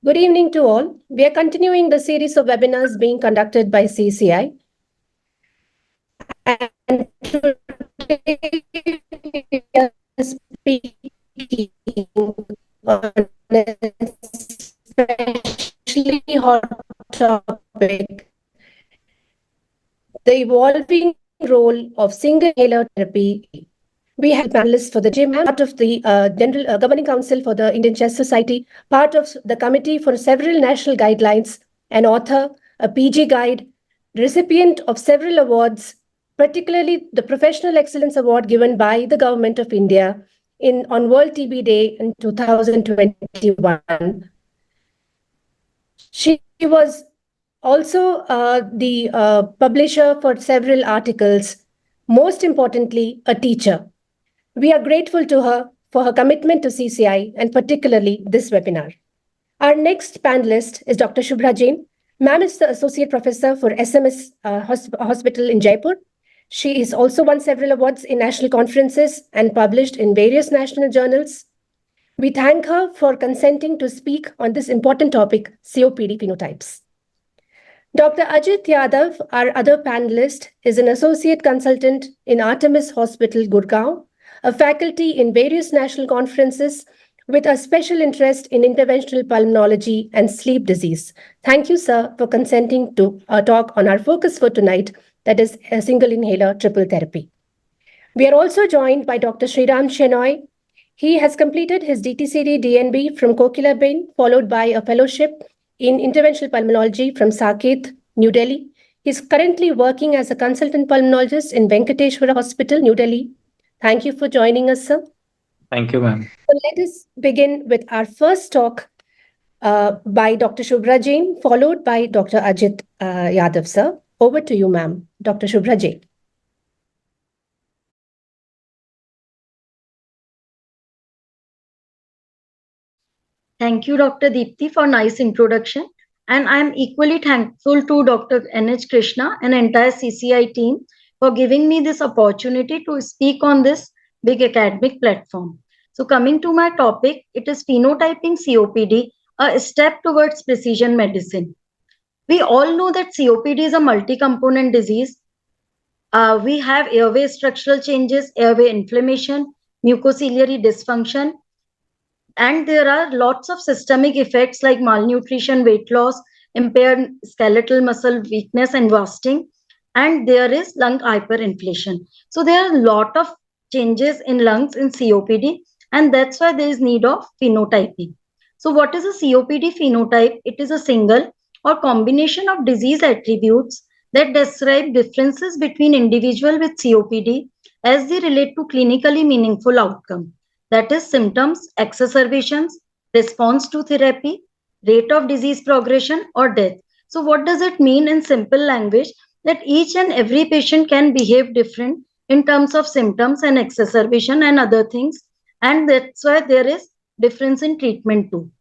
Good evening to all. We are continuing the series of webinars being conducted by CCI. And today we are speaking on a especially hot topic, the evolving role of single inhaler therapy. We have panelists for the GIM, part of the General Governing Council for the Indian Chess Society, part of the committee for several national guidelines, an author, a PG guide, recipient of several awards, particularly the Professional Excellence Award given by the Government of India on World TB Day in 2021. She was also the publisher for several articles, most importantly, a teacher. We are grateful to her for her commitment to CCI and particularly this webinar. Our next panelist is Dr. Shubhra Jain. Ma'am is the Associate Professor for SMS Hospital in Jaipur. She has also won several awards in national conferences and published in various national journals. We thank her for consenting to speak on this important topic, COPD phenotypes. Dr. Ajit Yadav, our other panelist, is an Associate Consultant in Artemis Hospital, Gurugram, a faculty in various national conferences with a special interest in interventional pulmonology and sleep disease. Thank you, sir, for consenting to talk on our focus for tonight, that is a single inhaler triple therapy. We are also joined by Dr. Shriram Shenoy. He has completed his DTCD DNB from Kokila Bain, followed by a fellowship in interventional pulmonology from Saket, New Delhi. He is currently working as a consultant pulmonologist in Venkateshwara Hospital, New Delhi. Thank you for joining us, sir. Thank you, ma'am. So let us begin with our first talk by Dr. Shubhra Jain, followed by Dr. Ajit Yadav, sir. Over to you, ma'am. Dr. Shubhra Jain. Thank you, Dr. Deepti, for nice introduction. And I'm equally thankful to Dr. N.H. Krishna and entire CCI team for giving me this opportunity to speak on this big academic platform. So coming to my topic, it is phenotyping COPD, a step towards precision medicine. We all know that COPD is a multi-component disease. We have airway structural changes, airway inflammation, mucociliary dysfunction, and there are lots of systemic effects like malnutrition, weight loss, impaired skeletal muscle weakness and wasting, and there is lung hyperinflation. So there are a lot of changes in lungs in COPD, and that's why there is need of phenotyping. So what is a COPD phenotype? It is a single or combination of disease attributes that describe differences between individuals with COPD as they relate to clinically meaningful outcome. That is symptoms, exacerbations, response to therapy, rate of disease progression or death. So what does it mean in simple language? That each and every patient can behave different in terms of symptoms and exacerbation and other things. And that's why there is difference in treatment too.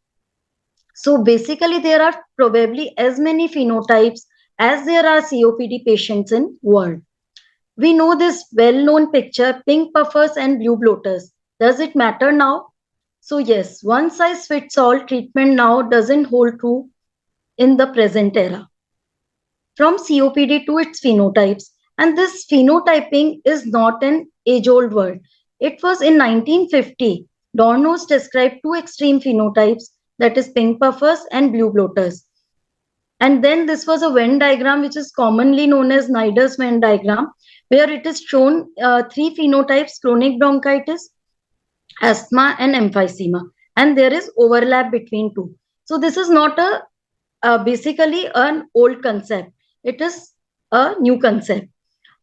So basically there are probably as many phenotypes as there are COPD patients in world. We know this well-known picture, pink puffers and blue bloaters. Does it matter now? So yes, one size fits all treatment now doesn't hold true in the present era. From COPD to its phenotypes, and this phenotyping is not an age-old word. It was in 1950, Dornos described two extreme phenotypes, that is pink puffers and blue bloaters. And then this was a Venn diagram which is commonly known as Snyder's Venn diagram, where it is shown three phenotypes, chronic bronchitis, asthma and emphysema, and there is overlap between two. So this is not basically an old concept. It is a new concept.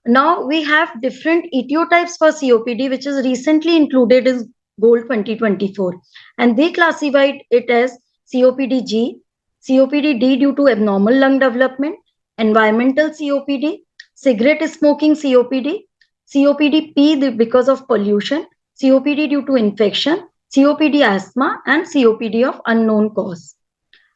Now we have different etiotypes for COPD, which is recently included in Gold 2024, and they classified it as COPD-G, COPD-D due to abnormal lung development, environmental COPD, cigarette smoking COPD, COPD-P because of pollution, COPD due to infection, COPD asthma, and COPD of unknown cause.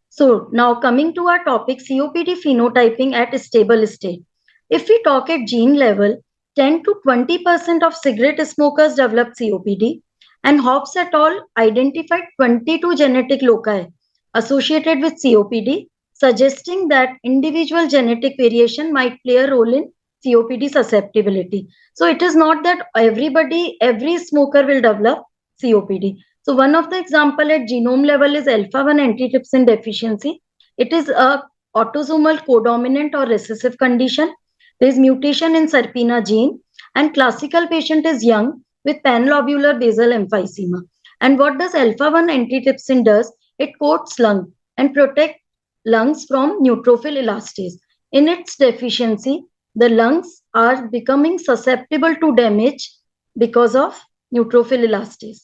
So now coming to our topic, COPD phenotyping at stable state. If we talk at gene level, 10 to 20% of cigarette smokers develop COPD, and Hobbs et al. Identified 22 genetic loci associated with COPD, suggesting that individual genetic variation might play a role in COPD susceptibility. So it is not that every smoker will develop COPD. So one of the example at genome level is alpha-1 antitrypsin deficiency. It is a autosomal codominant or recessive condition. There is mutation in SERPINA gene, and classical patient is young with panlobular basal emphysema. And what does alpha-1 antitrypsin does? It coats lung and protect lungs from neutrophil elastase. In its deficiency, the lungs are becoming susceptible to damage because of neutrophil elastase.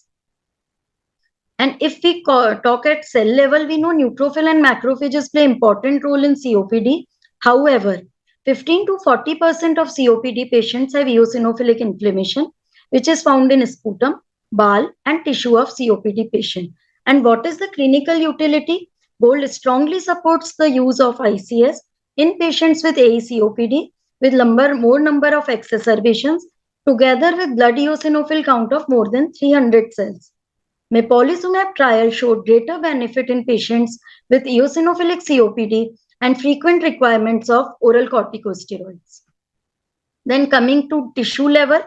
And if we talk at cell level, we know neutrophil and macrophages play important role in COPD. However, 15 to 40% of COPD patients have eosinophilic inflammation, which is found in sputum, bowel, and tissue of COPD patient. And what is the clinical utility? Gold strongly supports the use of ICS in patients with AECOPD with more number of exacerbations together with blood eosinophil count of more than 300 cells. Mepolizumab trial showed greater benefit in patients with eosinophilic COPD and frequent requirements of oral corticosteroids. Then coming to tissue level,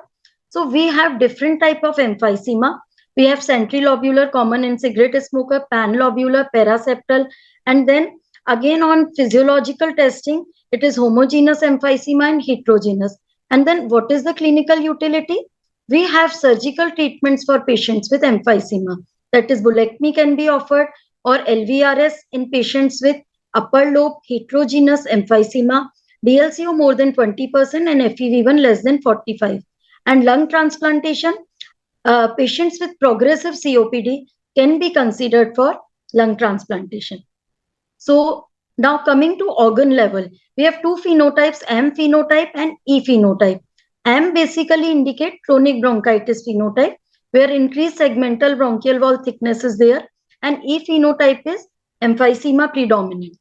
so we have different type of emphysema. We have centrilobular, common in cigarette smoker, panlobular, paraseptal, and then again on physiological testing, it is homogeneous emphysema and heterogeneous. And then what is the clinical utility? We have surgical treatments for patients with emphysema. That is, bulectomy can be offered, or LVRS in patients with upper lobe heterogeneous emphysema, DLCO more than 20% and FEV1 less than 45. And lung transplantation, patients with progressive COPD can be considered for lung transplantation. So now coming to organ level, we have two phenotypes, M phenotype and E phenotype. M basically indicate chronic bronchitis phenotype, where increased segmental bronchial wall thickness is there, and E phenotype is emphysema predominant.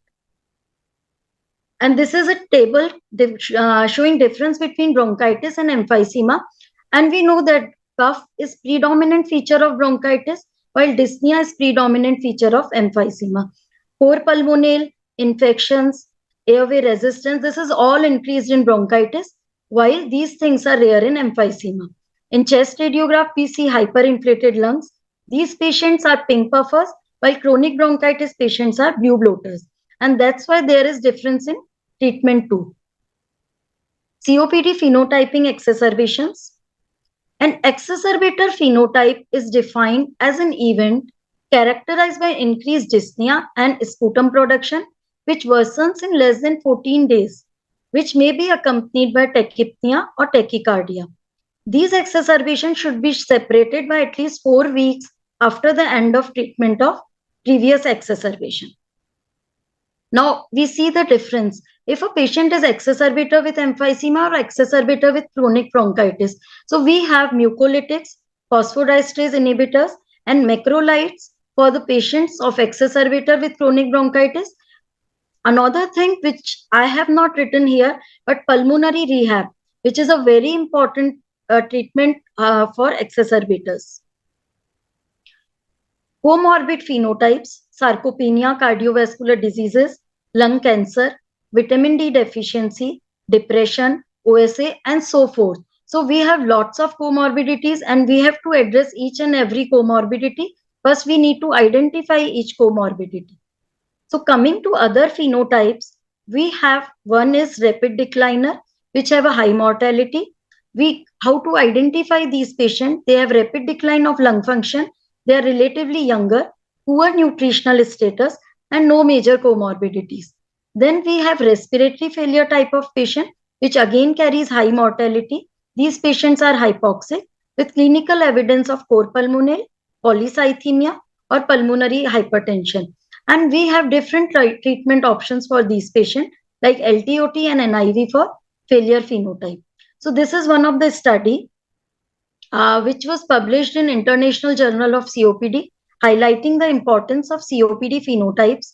And this is a table showing difference between bronchitis and emphysema. And we know that cough is predominant feature of bronchitis, while dyspnea is predominant feature of emphysema. Core pulmonale, infections, airway resistance, this is all increased in bronchitis, while these things are rare in emphysema. In chest radiograph, we see hyperinflated lungs. These patients are pink puffers, while chronic bronchitis patients are blue bloaters. And that's why there is difference in treatment too. COPD phenotyping exacerbations. An exacerbator phenotype is defined as an event characterized by increased dyspnea and sputum production, which worsens in less than 14 days, which may be accompanied by tachypnea or tachycardia. These exacerbations should be separated by at least 4 weeks after the end of treatment of previous exacerbation. Now, we see the difference. If a patient is exacerbator with emphysema or exacerbator with chronic bronchitis, so we have mucolytics, phosphodiesterase inhibitors, and macrolides for the patients of exacerbator with chronic bronchitis. Another thing which I have not written here, but pulmonary rehab, which is a very important treatment for exacerbators. Comorbid phenotypes, sarcopenia, cardiovascular diseases, lung cancer, vitamin D deficiency, depression, OSA, and so forth. So we have lots of comorbidities and we have to address each and every comorbidity. First, we need to identify each comorbidity. So coming to other phenotypes, we have one is rapid decliner, which have a high mortality. How to identify these patients? They have rapid decline of lung function. They are relatively younger, poor nutritional status, and no major comorbidities. Then we have respiratory failure type of patient, which again carries high mortality. These patients are hypoxic with clinical evidence of core pulmonale, polycythemia, or pulmonary hypertension. And we have different treatment options for these patients, like LTOT and NIV for failure phenotype. So this is one of the study which was published in International Journal of COPD, highlighting the importance of COPD phenotypes.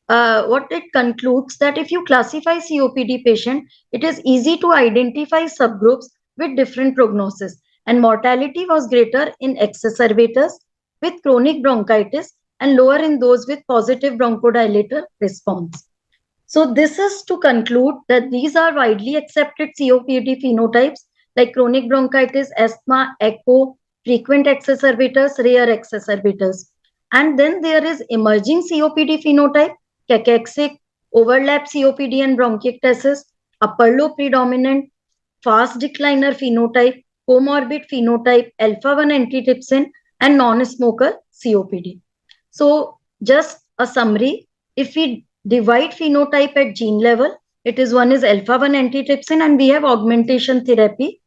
What it concludes that if you classify COPD patient, it is easy to identify subgroups with different prognosis, and mortality was greater in exacerbators with chronic bronchitis and lower in those with positive bronchodilator response. So this is to conclude that these are widely accepted COPD phenotypes like chronic bronchitis, asthma, echo, frequent exacerbators, rare exacerbators. And then there is emerging COPD phenotype, cachexic, overlap COPD and bronchiectasis, upper lobe predominant, fast decliner phenotype, comorbid phenotype, alpha-1 antitrypsin, and non-smoker COPD. So just a summary, if we divide phenotype at gene level, it is one is alpha-1 antitrypsin and we have augmentation therapy.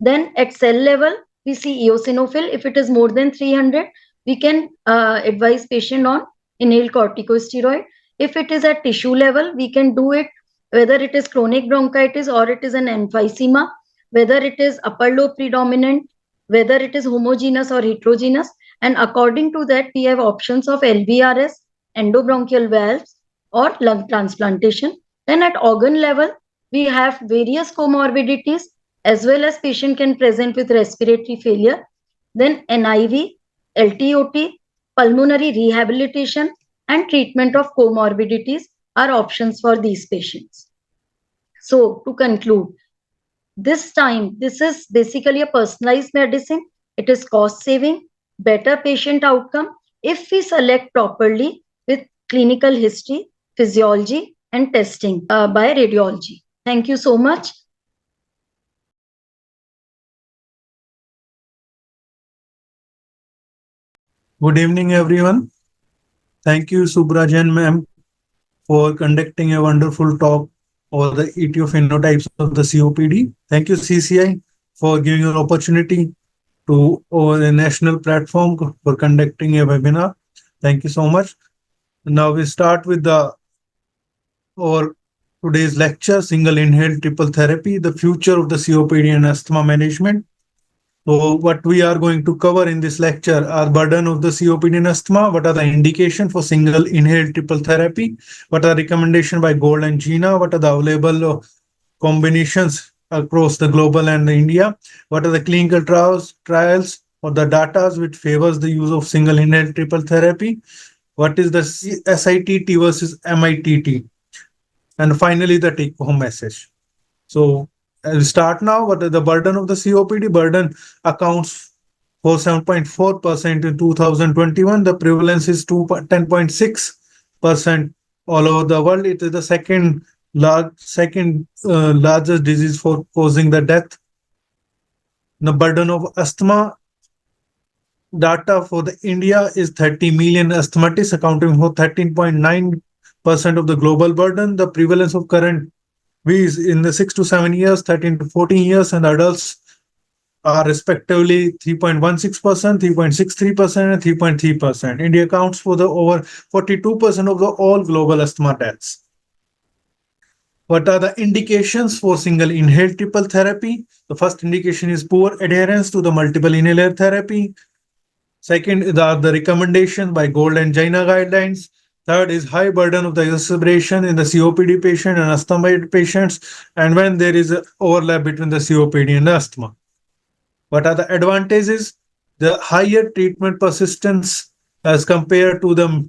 Then at cell level, we see eosinophil. If it is more than 300, we can advise patient on inhaled corticosteroid. If it is at tissue level, we can do it whether it is chronic bronchitis or it is an emphysema, whether it is upper lobe predominant, whether it is homogeneous or heterogeneous. And according to that, we have options of LVRS, endobronchial valves, or lung transplantation. Then at organ level, we have various comorbidities as well as patient can present with respiratory failure. Then NIV, LTOT, pulmonary rehabilitation, and treatment of comorbidities are options for these patients. So to conclude, this time, this is basically a personalized medicine. It is cost saving, better patient outcome if we select properly with clinical history, physiology, and testing by radiology. Thank you so much. Good evening, everyone. Thank you, Shubhra Jain ma'am, for conducting a wonderful talk on the etiophennotypes of the COPD. Thank you, CCI, for giving an opportunity to over a national platform for conducting a webinar. Thank you so much. Now we start with our today's lecture, single inhaled triple therapy, the future of the COPD and asthma management. So what we are going to cover in this lecture are burden of the COPD and asthma, what are the indications for single inhaled triple therapy, what are recommendations by Gold and Gina, what are the available combinations across the global and India, what are the clinical trials or the data which favors the use of single inhaled triple therapy, what is the SITT versus MITT, and finally the take home message. So I'll start now. What is the burden of the COPD? Burden accounts for 7.4% in 2021. The prevalence is 10.6% all over the world. It is the second largest disease for causing the death. The burden of asthma data for the India is 30 million asthmatics, accounting for 13.9% of the global burden. The prevalence of current V's in the 6 to 7 years, 13 to 14 years, and adults are respectively 3.16%, 3.63%, and 3.3%. India accounts for the over 42% of the all global asthma deaths. What are the indications for single inhaled triple therapy? The first indication is poor adherence to the multiple inhaler therapy. Second are the recommendations by Gold and Jaina guidelines. Third is high burden of the exacerbation in the COPD patient and asthma patients, and when there is an overlap between the COPD and asthma. What are the advantages? The higher treatment persistence as compared to the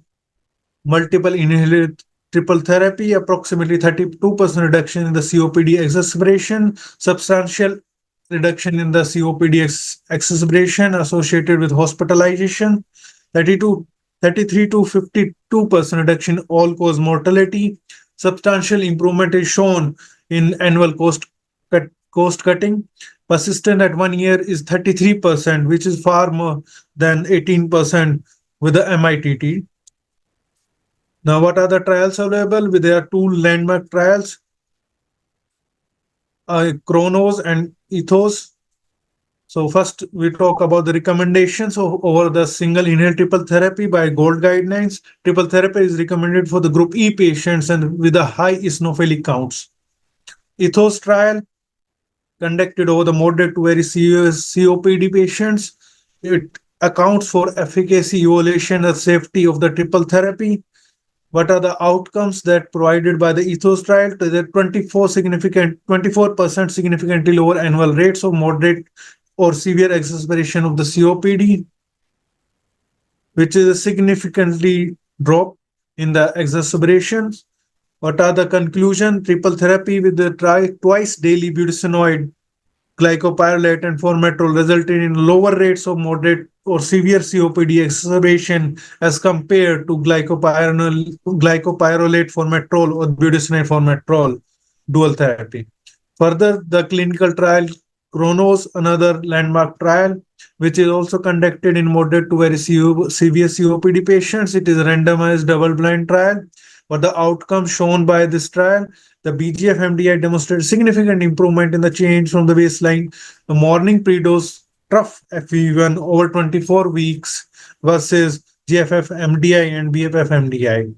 multiple inhaler triple therapy, approximately 32% reduction in the COPD exacerbation, substantial reduction in the COPD exacerbation associated with hospitalization, 33 to 52% reduction in all-cause mortality. Substantial improvement is shown in annual cost cutting. Persistent at 1 year is 33%, which is far more than 18% with the MITT. Now, what are the trials available? There are two landmark trials, Chronos and Ethos. So first, we talk about the recommendations over the single inhaled triple therapy by Gold guidelines. Triple therapy is recommended for the group E patients and with the high eosinophilic counts. Ethos trial conducted over the moderate to very serious COPD patients. It accounts for efficacy, evaluation, and safety of the triple therapy. What are the outcomes that provided by the Ethos trial? There are 24% significantly lower annual rates of moderate or severe exacerbation of the COPD, which is a significantly drop in the exacerbations. What are the conclusion? Triple therapy with the twice daily budesonide, glycopyrrolate, and formoterol resulted in lower rates of moderate or severe COPD exacerbation as compared to glycopyrrolate formoterol or budesonide formoterol dual therapy. Further, the clinical trial Chronos, another landmark trial, which is also conducted in moderate to very severe COPD patients. It is a randomized double-blind trial. What the outcome shown by this trial? The BGF MDI demonstrated significant improvement in the change from the baseline, the morning pre-dose trough FEV1 over 24 weeks versus GFF MDI and BFF MDI.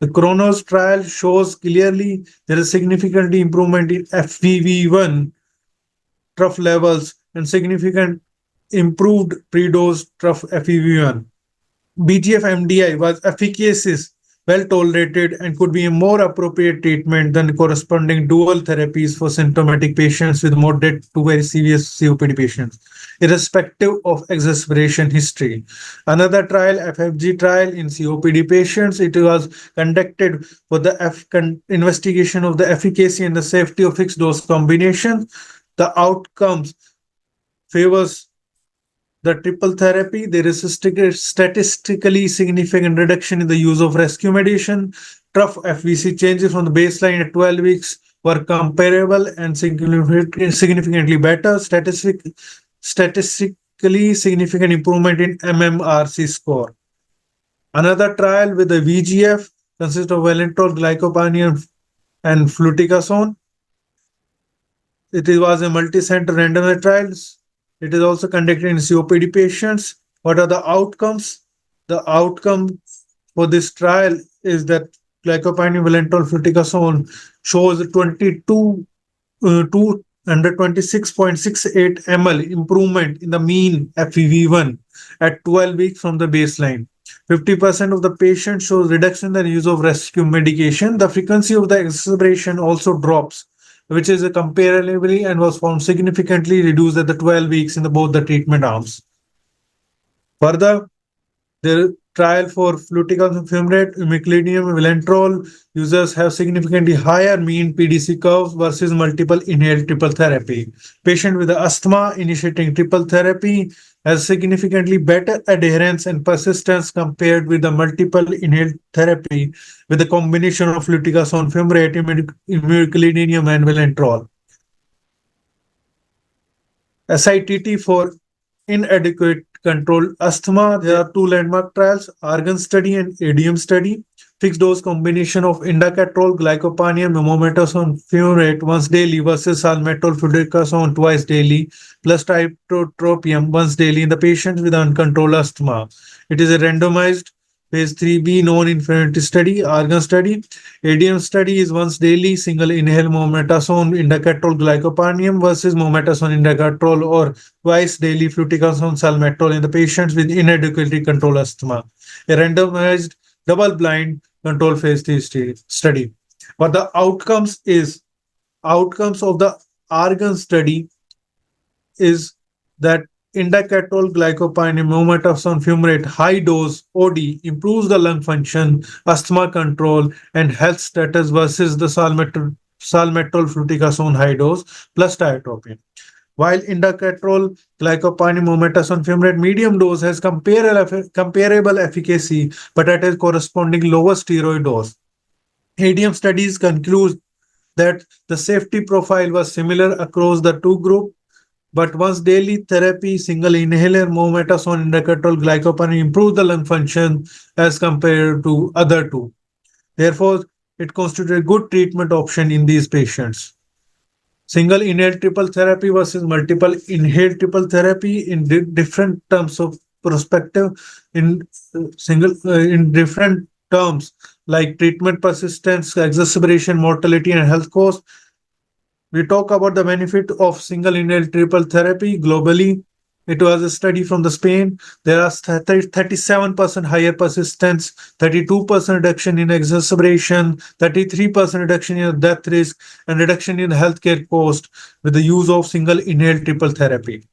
The Chronos trial shows clearly there is significant improvement in FEV1 trough levels and significant improved pre-dose trough FEV1. BGF MDI was efficacious, well tolerated, and could be a more appropriate treatment than corresponding dual therapies for symptomatic patients with moderate to very serious COPD patients, irrespective of exacerbation history. Another trial, FFG trial in COPD patients, it was conducted for the investigation of the efficacy and the safety of fixed dose combination. The outcomes favors the triple therapy. There is a statistically significant reduction in the use of rescue medication. Trough FVC changes from the baseline at 12 weeks were comparable and significantly better. Statistically significant improvement in MMRC score. Another trial with the VGF consists of Valentrol, glycopanium, and fluticasone. It was a multi-center randomized trial. It is also conducted in COPD patients. What are the outcomes? The outcome for this trial is that glycopanium, Valentrol, fluticasone shows 226.68 ml improvement in the mean FEV1 at 12 weeks from the baseline. 50% of the patients shows reduction in the use of rescue medication. The frequency of the exacerbation also drops, which is comparably and was found significantly reduced at the 12 weeks in both the treatment arms. Further, the trial for fluticasone fumarate, imiclinium, Valentrol users have significantly higher mean PDC curves versus multiple inhaled triple therapy. Patient with asthma initiating triple therapy has significantly better adherence and persistence compared with the multiple inhaled therapy with a combination of fluticasone fumarate, imiclinium, and Valentrol. SITT for inadequate controlled asthma. There are two landmark trials, Argon study and ADM study. Fixed dose combination of indacaterol, glycopanium, mometasone fumarate once daily versus salmeterol, fluticasone twice daily plus tiotropium once daily in the patients with uncontrolled asthma. It is a randomized phase 3B non-inferiority study. Argon study. ADM study is once daily single inhale mometasone indacaterol glycopanium versus mometasone indacaterol or twice daily fluticasone salmeterol in the patients with inadequately controlled asthma. A randomized double-blind control phase 3 study. But the outcomes of the Argon study is that indacaterol, glycopanium, mometasone fumarate high dose OD improves the lung function, asthma control, and health status versus the salmeterol fluticasone high dose plus tiotropium. While indacaterol, glycopanium, mometasone fumarate medium dose has comparable efficacy, but at a corresponding lower steroid dose. ADM studies conclude that the safety profile was similar across the two groups, but once daily therapy, single inhaler, mometasone, indacaterol, glycopanium improves the lung function as compared to other two. Therefore, it constitutes a good treatment option in these patients. Single inhaled triple therapy versus multiple inhaled triple therapy in different terms of perspective, in different terms like treatment persistence, exacerbation, mortality, and health cost. We talk about the benefit of single inhaled triple therapy globally. It was a study from Spain. There are 37% higher persistence, 32% reduction in exacerbation, 33% reduction in death risk, and reduction in healthcare cost with the use of single inhaled triple therapy.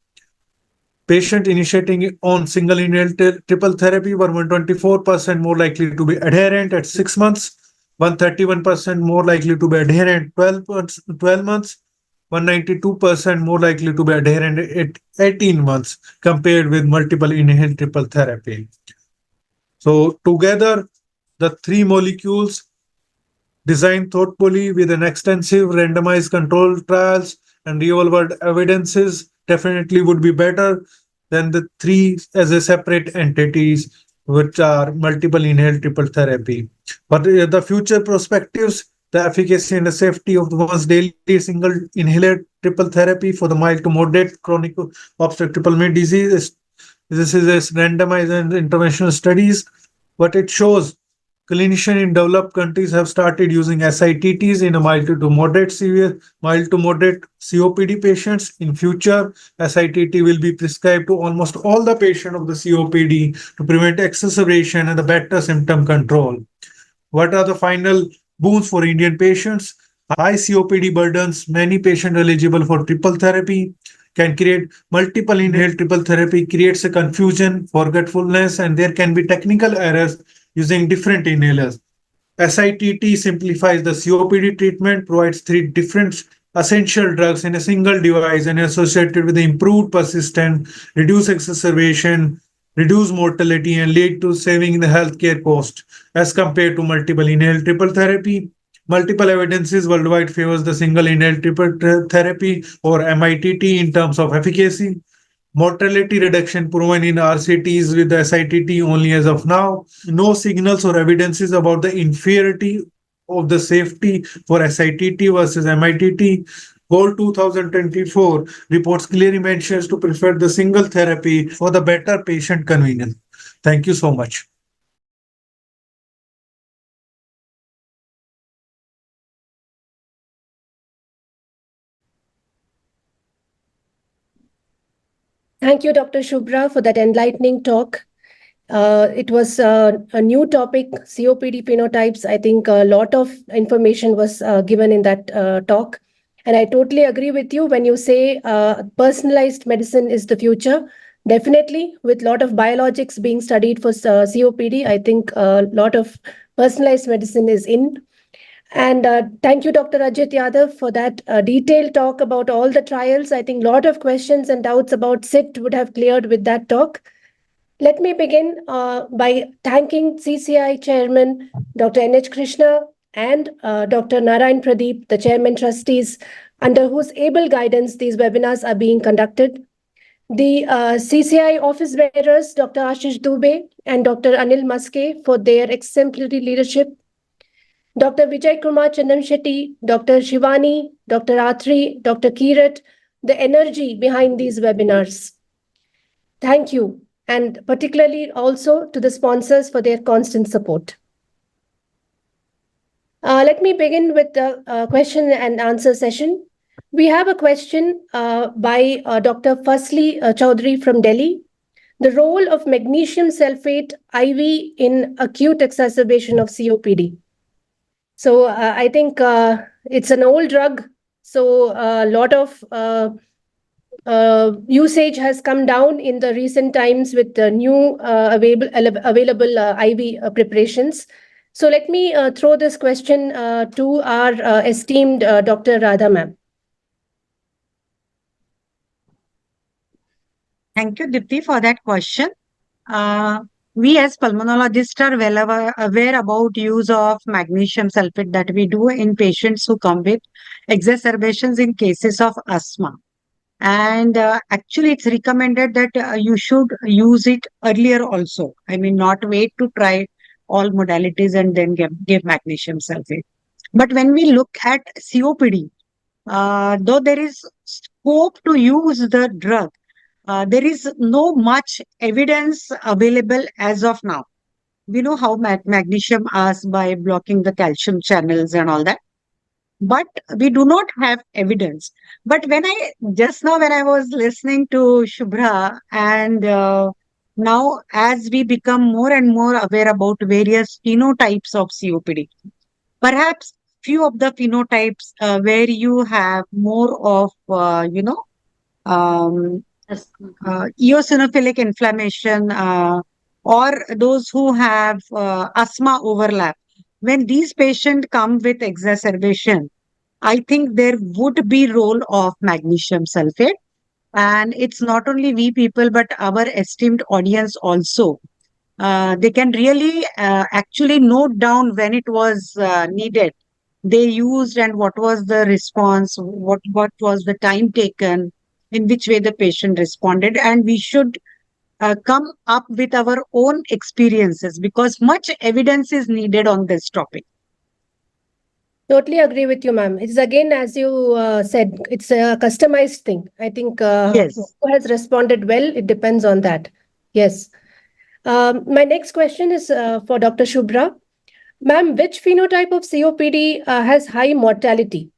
Patient initiating on single inhaled triple therapy were 124% more likely to be adherent at 6 months, 131% more likely to be adherent 12 months, 192% more likely to be adherent at 18 months compared with multiple inhaled triple therapy. So together, the three molecules designed thoughtfully with an extensive randomized controlled trials and real world evidences definitely would be better than the three as a separate entities, which are multiple inhaled triple therapy. But the future perspectives, the efficacy and the safety of the once daily single inhaled triple therapy for the mild to moderate chronic obstructive pulmonary disease this is a randomized and interventional studies. What it shows, clinicians in developed countries have started using SITTs in a mild to moderate severe, mild to moderate COPD patients. In future, SITT will be prescribed to almost all the patients of the COPD to prevent exacerbation and the better symptom control. What are the final boons for Indian patients? High COPD burdens, many patients eligible for triple therapy can create multiple inhaled triple therapy, creates a confusion, forgetfulness, and there can be technical errors using different inhalers. SITT simplifies the COPD treatment, provides three different essential drugs in a single device and associated with improved persistence, reduced exacerbation, reduce mortality, and lead to saving the healthcare cost as compared to multiple inhaled triple therapy. Multiple evidences worldwide favors the single inhaled triple therapy or MITT in terms of efficacy. Mortality reduction proven in RCTs with the SITT only as of now. No signals or evidences about the inferiority of the safety for SITT versus MITT. Goal 2024 reports clearly mentions to prefer the single therapy for the better patient convenience. Thank you so much. Thank you, Dr. Shubhra, for that enlightening talk. It was a new topic, COPD phenotypes. I think a lot of information was given in that talk. And I totally agree with you when you say personalized medicine is the future. Definitely, with a lot of biologics being studied for COPD, I think a lot of personalized medicine is in. And thank you, Dr. Ajit Yadav, for that detailed talk about all the trials. I think a lot of questions and doubts about SITT would have cleared with that talk. Let me begin by thanking CCI Chairman Dr. N.H. Krishna and Dr. Narayan Pradeep, the Chairman Trustees, under whose able guidance these webinars are being conducted. The CCI office bearers, Dr. Ashish Dubey and Dr. Anil Maske, for their exemplary leadership. Dr. Vijay Kumar Chandan Shetty, Dr. Shivani, Dr. Athri, Dr. Kirat, the energy behind these webinars. Thank you, and particularly also to the sponsors for their constant support. Let me begin with the question and answer session. We have a question by Dr. Fasli Chaudhary from Delhi. The role of magnesium sulfate IV in acute exacerbation of COPD. So I think it's an old drug. So a lot of usage has come down in the recent times with the new available IV preparations. So let me throw this question to our esteemed Dr. Radha ma'am. Thank you, Deepti, for that question. We as pulmonologists are well aware about use of magnesium sulfate that we do in patients who come with exacerbations in cases of asthma. And actually, it's recommended that you should use it earlier also. I mean, not wait to try all modalities and then give magnesium sulfate. But when we look at COPD, though there is scope to use the drug, there is no much evidence available as of now. We know how magnesium acts by blocking the calcium channels and all that, but we do not have evidence. But when I was listening to Shubhra, and now as we become more and more aware about various phenotypes of COPD, perhaps few of the phenotypes where you have more of eosinophilic inflammation, or those who have asthma overlap. When these patients come with exacerbation, I think there would be role of magnesium sulfate. And it's not only we people, but our esteemed audience also. They can really actually note down when it was needed. They used and what was the response, what was the time taken, in which way the patient responded. And we should come up with our own experiences because much evidence is needed on this topic. Totally agree with you, ma'am. It's again, as you said, it's a customized thing. I think Yes. who has responded well, it depends on that. Yes. My next question is for Dr. Shubhra. Ma'am, which phenotype of COPD has high mortality?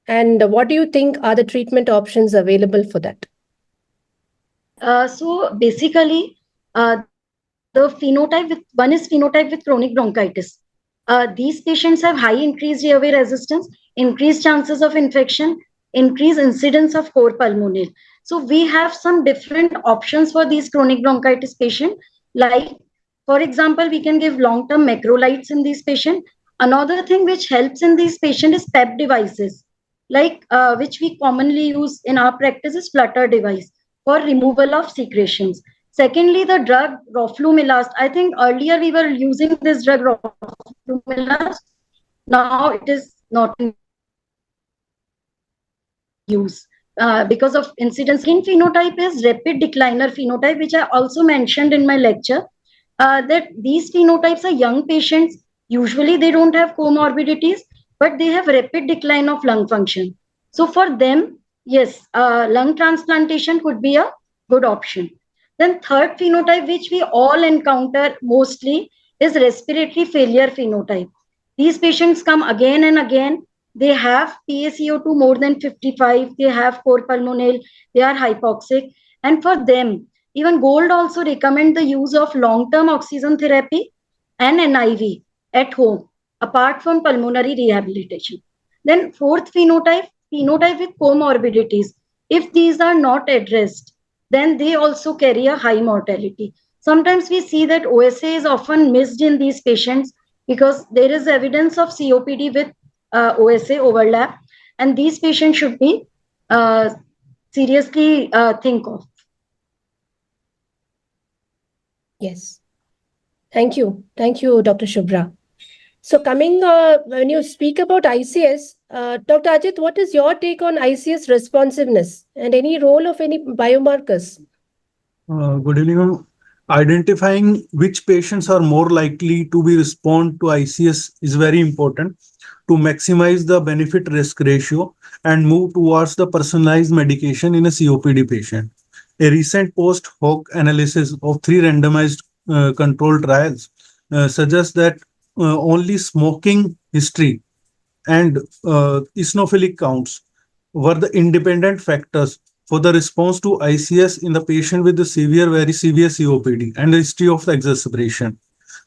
And what do you think are the treatment options available for that? So basically, the phenotype with one is phenotype with chronic bronchitis. These patients have high increased airway resistance, increased chances of infection, increased incidence of core pulmonale. So we have some different options for these chronic bronchitis patients. Like, for example, we can give long-term macrolides in these patients. Another thing which helps in these patients is PEP devices, like which we commonly use in our practice is flutter device for removal of secretions. Secondly, the drug roflumilast. I think earlier we were using this drug roflumilast. Now it is not in use because of incidence. Second phenotype is rapid decliner phenotype, which I also mentioned in my lecture. That these phenotypes are young patients. Usually they don't have comorbidities, but they have rapid decline of lung function. So for them, yes, lung transplantation could be a good option. Then third phenotype, which we all encounter mostly, is respiratory failure phenotype. These patients come again and again. They have PaCO2 more than 55. They have core pulmonale. They are hypoxic. And for them, even Gold also recommend the use of long-term oxygen therapy and NIV at home, apart from pulmonary rehabilitation. Then fourth phenotype, phenotype with comorbidities. If these are not addressed, then they also carry a high mortality. Sometimes we see that OSA is often missed in these patients because there is evidence of COPD with OSA overlap, and these patients should be seriously think of. Yes. Thank you. Thank you, Dr. Shubhra. So coming, when you speak about ICS, Dr. Ajit, what is your take on ICS responsiveness and any role of any biomarkers? Good evening, ma'am. Identifying which patients are more likely to be respond to ICS is very important to maximize the benefit risk ratio and move towards the personalized medication in a COPD patient. A recent post hoc analysis of three randomized controlled trials suggests that only smoking history and eosinophilic counts were the independent factors for the response to ICS in the patient with the severe, very severe COPD and the history of the exacerbation.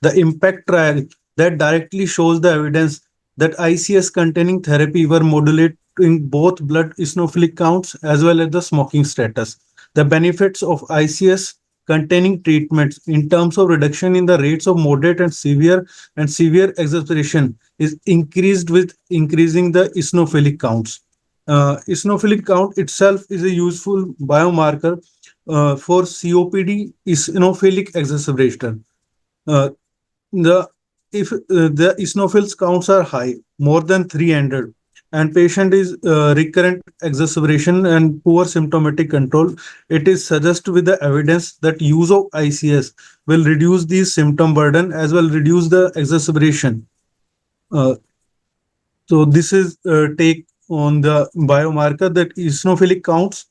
The impact trial that directly shows the evidence that ICS containing therapy were modulating both blood eosinophilic counts as well as the smoking status. The benefits of ICS containing treatments in terms of reduction in the rates of moderate and severe exacerbation is increased with increasing the eosinophilic counts. Eosinophilic count itself is a useful biomarker for COPD eosinophilic exacerbation. Uh, the if the eosinophils counts are high, more than 300, and patient is recurrent exacerbation and poor symptomatic control, it is suggested with the evidence that use of ICS will reduce the symptom burden as well reduce the exacerbation. Uh, so this is take on the biomarker that eosinophilic counts,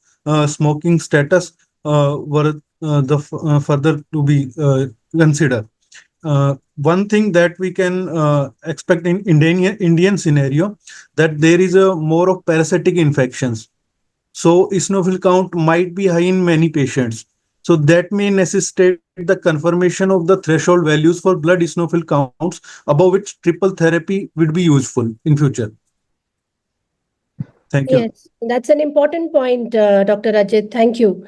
smoking status were further to be considered. One thing that we can expect in Indian scenario, that there is a more of parasitic infections. So eosinophil count might be high in many patients. So that may necessitate the confirmation of the threshold values for blood eosinophil counts above which triple therapy would be useful in future. Thank you. Yes, that's an important point, Dr. Ajit. Thank you.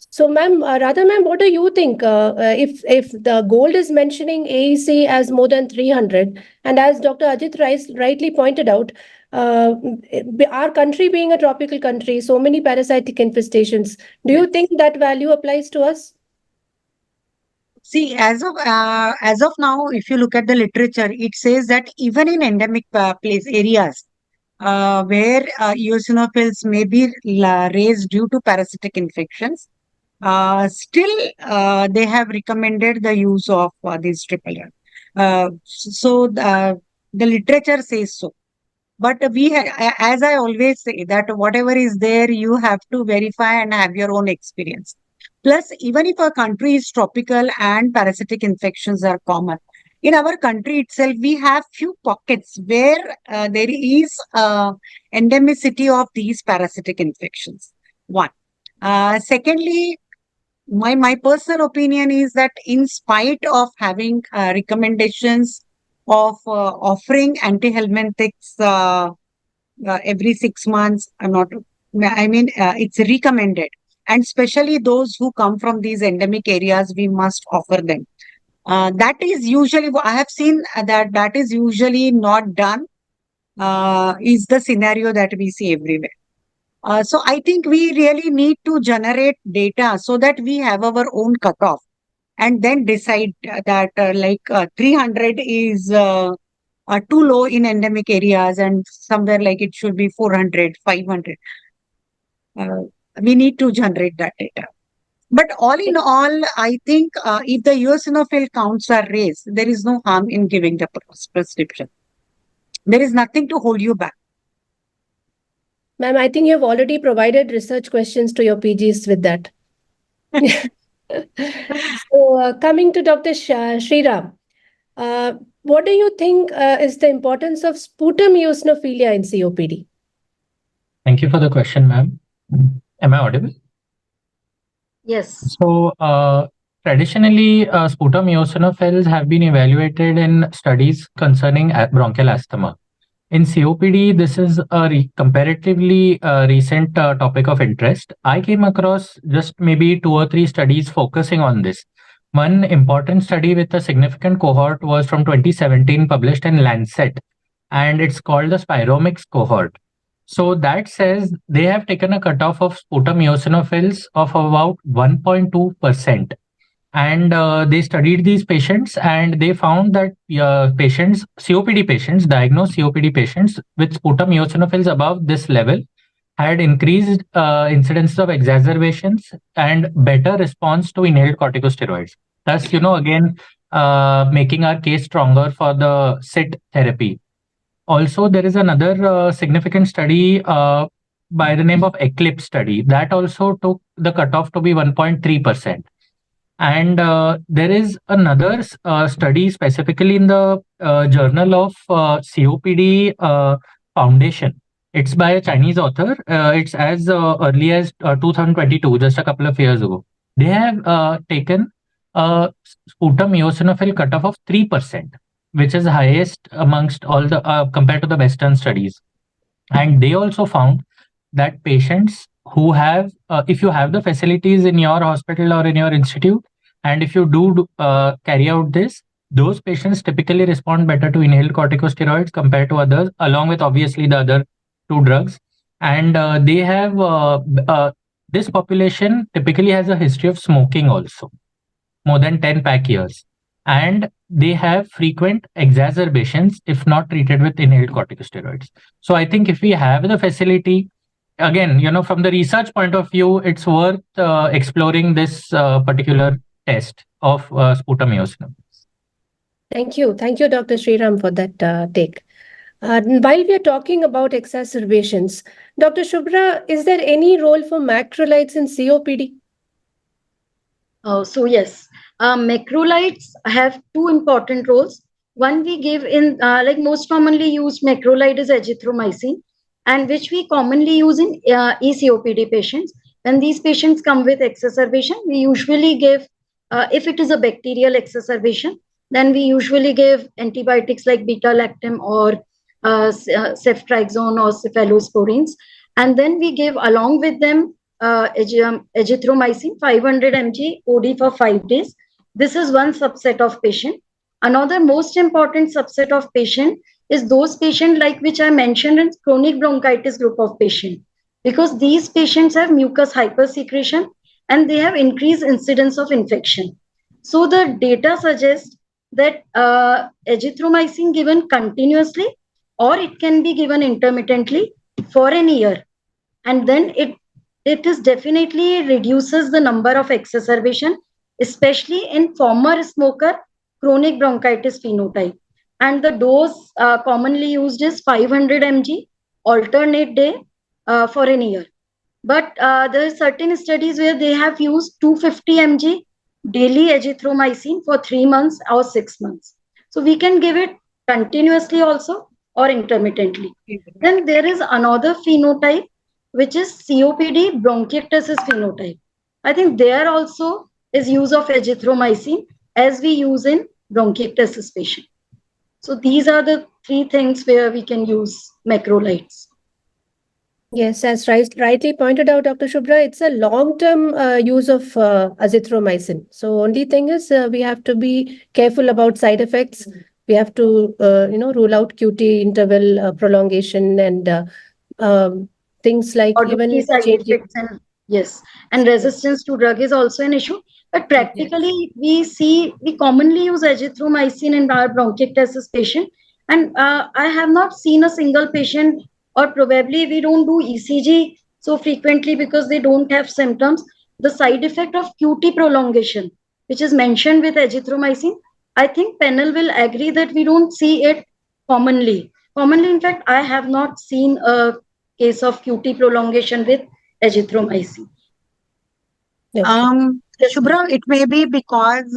So, ma'am, Radha, ma'am, what do you think? If the gold is mentioning AEC as more than 300, and as Dr. Ajit rightly pointed out, our country being a tropical country, so many parasitic infestations, do you think that value applies to us? See, as of now, if you look at the literature, it says that even in endemic place areas where eosinophils may be raised due to parasitic infections, still they have recommended the use of these triple R. The literature says so. But as I always say, that whatever is there, you have to verify and have your own experience. Plus, even if a country is tropical and parasitic infections are common, in our country itself, we have few pockets where there is endemicity of these parasitic infections. One. Secondly, my personal opinion is that in spite of having recommendations of offering antihelminthics every 6 months, it's recommended, and especially those who come from these endemic areas, we must offer them. That is usually, I have seen that is usually not done, is the scenario that we see everywhere. So I think we really need to generate data so that we have our own cutoff and then decide that 300 is too low in endemic areas and somewhere like it should be 400, 500. We need to generate that data. But all in all, I think if the eosinophil counts are raised, there is no harm in giving the prescription. There is nothing to hold you back. Ma'am, I think you've already provided research questions to your PGs with that. So, coming to Dr. Shriram, what do you think is the importance of sputum eosinophilia in COPD? Thank you for the question, ma'am. Am I audible? Yes. So, traditionally, sputum eosinophils have been evaluated in studies concerning bronchial asthma. In COPD, this is a comparatively recent topic of interest. I came across just maybe 2 or 3 studies focusing on this. One important study with a significant cohort was from 2017, published in Lancet, and it's called the Spiromics cohort. So that says they have taken a cutoff of sputum eosinophils of about 1.2%. And they studied these patients, and they found that COPD patients, diagnosed COPD patients with sputum eosinophils above this level had increased incidence of exacerbations and better response to inhaled corticosteroids. Thus, again, making our case stronger for the SITT therapy. Also, there is another significant study by the name of Eclipse study that also took the cutoff to be 1.3%. And there is another study specifically in the Journal of COPD Foundation. It's by a Chinese author. It's as early as 2022, just a couple of years ago. They have taken a sputum eosinophil cutoff of 3%, which is highest amongst all the compared to the Western studies. And they also found that patients who have, if you have the facilities in your hospital or in your institute, and if you do carry out this, those patients typically respond better to inhaled corticosteroids compared to others, along with obviously the other 2 drugs. And they have, this population typically has a history of smoking also, more than 10 pack years. And they have frequent exacerbations if not treated with inhaled corticosteroids. So I think if we have the facility, again, from the research point of view, it's worth exploring this particular test of sputum eosinophils. Thank you, Dr. Shriram, for that take. While we are talking about exacerbations, Dr. Shubhra, is there any role for macrolides in COPD? So yes, macrolides have 2 important roles. One we give in, most commonly used macrolide is azithromycin, and which we commonly use in ECOPD patients. When these patients come with exacerbation, we usually give, if it is a bacterial exacerbation, then we usually give antibiotics like beta-lactam or ceftriaxone or cephalosporins. And then we give along with them azithromycin 500 mg OD for 5 days. This is one subset of patient. Another most important subset of patient is those patients like which I mentioned in chronic bronchitis group of patient, because these patients have mucus hypersecretion and they have increased incidence of infection. So the data suggests that azithromycin given continuously or it can be given intermittently for an year, and then it is definitely reduces the number of exacerbation, especially in former smoker chronic bronchitis phenotype. And the dose commonly used is 500 mg alternate day for an year. But there are certain studies where they have used 250 mg daily azithromycin for 3 months or 6 months. So we can give it continuously also or intermittently. Then there is another phenotype which is COPD bronchiectasis phenotype. I think there also is use of azithromycin as we use in bronchiectasis patient. So these are the 3 things where we can use macrolides. Yes, as rightly pointed out, Dr. Shubhra, it's a long-term use of azithromycin. So only thing is we have to be careful about side effects. We have to, rule out QT interval prolongation and things like Or even side changing. effects and yes, and resistance to drug is also an issue. But practically, we commonly use azithromycin in our bronchiectasis patient, and I have not seen a single patient, or probably we don't do ECG so frequently because they don't have symptoms. The side effect of QT prolongation, which is mentioned with azithromycin, I think panel will agree that we don't see it commonly. Commonly, in fact, I have not seen a case of QT prolongation with azithromycin. Shubhra, it may be because,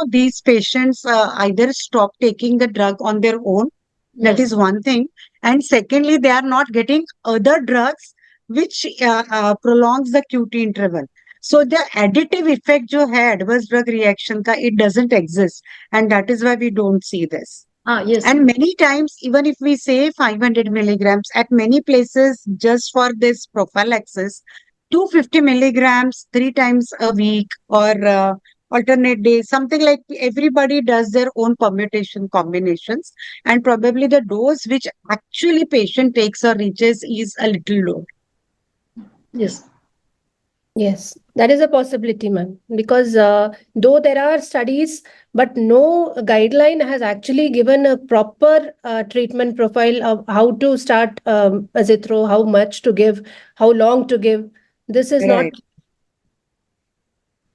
these patients either stop taking the drug on their own. That is one thing. And secondly, they are not getting other drugs which prolongs the QT interval. So the additive effect jo hai adverse drug reaction ka, it doesn't exist. And that is why we don't see this. Yes. And many times, even if we say 500 milligrams, at many places, just for this prophylaxis, 250 milligrams 3 times a week or alternate days, something like everybody does their own permutation combinations. And probably the dose which actually patient takes or reaches is a little low. Yes. Yes, that is a possibility, ma'am. Because though there are studies, but no guideline has actually given a proper treatment profile of how to start azithro, how much to give, how long to give. This is not.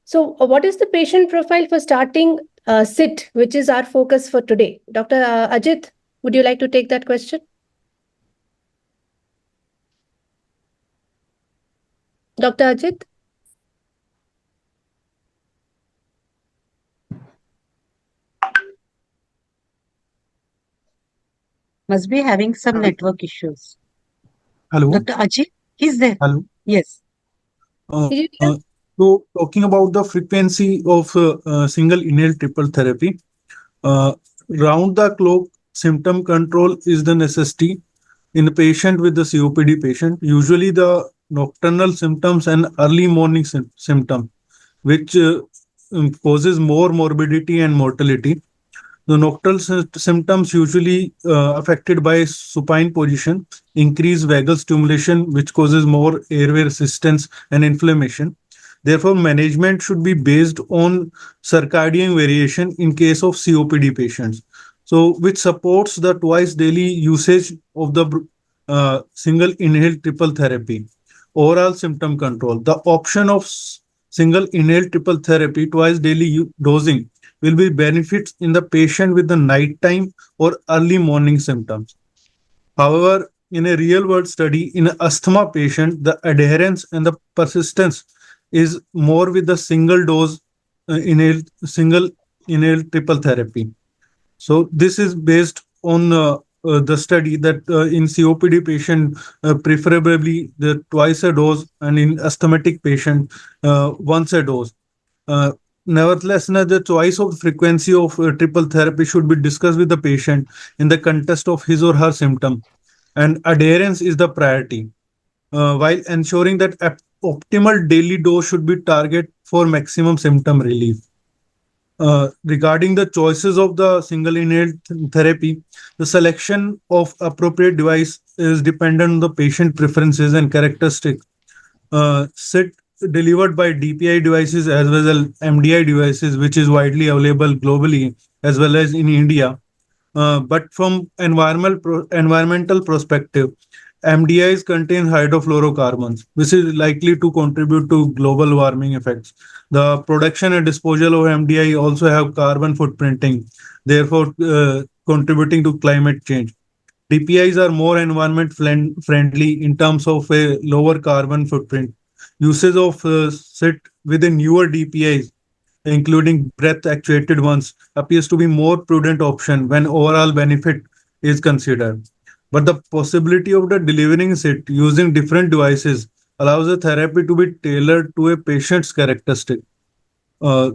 So what is the patient profile for starting SITT, which is our focus for today? Dr. Ajit, would you like to take that question? Dr. Ajit? Must be having some network issues. Hello. Dr. Ajit, he's there. Hello. Yes. So talking about the frequency of single inhaled triple therapy, round the clock symptom control is the necessity in a patient with the COPD patient. Usually the nocturnal symptoms and early morning symptom, which causes more morbidity and mortality. The nocturnal symptoms usually affected by supine position, increased vagal stimulation, which causes more airway resistance and inflammation. Therefore, management should be based on circadian variation in case of COPD patients. So, which supports the twice daily usage of the single inhaled triple therapy. Overall symptom control. The option of single inhaled triple therapy twice daily dosing will be benefits in the patient with the nighttime or early morning symptoms. However, in a real world study in an asthma patient, the adherence and the persistence is more with the single dose single inhaled triple therapy. So this is based on the study that in COPD patient, preferably the twice a dose, and in asthmatic patient, once a dose. Nevertheless, the choice of frequency of triple therapy should be discussed with the patient in the context of his or her symptom, and adherence is the priority, while ensuring that optimal daily dose should be target for maximum symptom relief. Regarding the choices of the single inhaled therapy, the selection of appropriate device is dependent on the patient preferences and characteristics. SIT delivered by DPI devices as well as MDI devices, which is widely available globally as well as in India. But from environmental perspective, MDIs contain hydrofluorocarbons, which is likely to contribute to global warming effects. The production and disposal of MDI also have carbon footprinting, therefore contributing to climate change. DPIs are more environment friendly in terms of a lower carbon footprint. Usage of SIT within newer DPIs, including breath actuated ones, appears to be more prudent option when overall benefit is considered. But the possibility of the delivering SIT using different devices allows the therapy to be tailored to a patient's characteristic. Uh,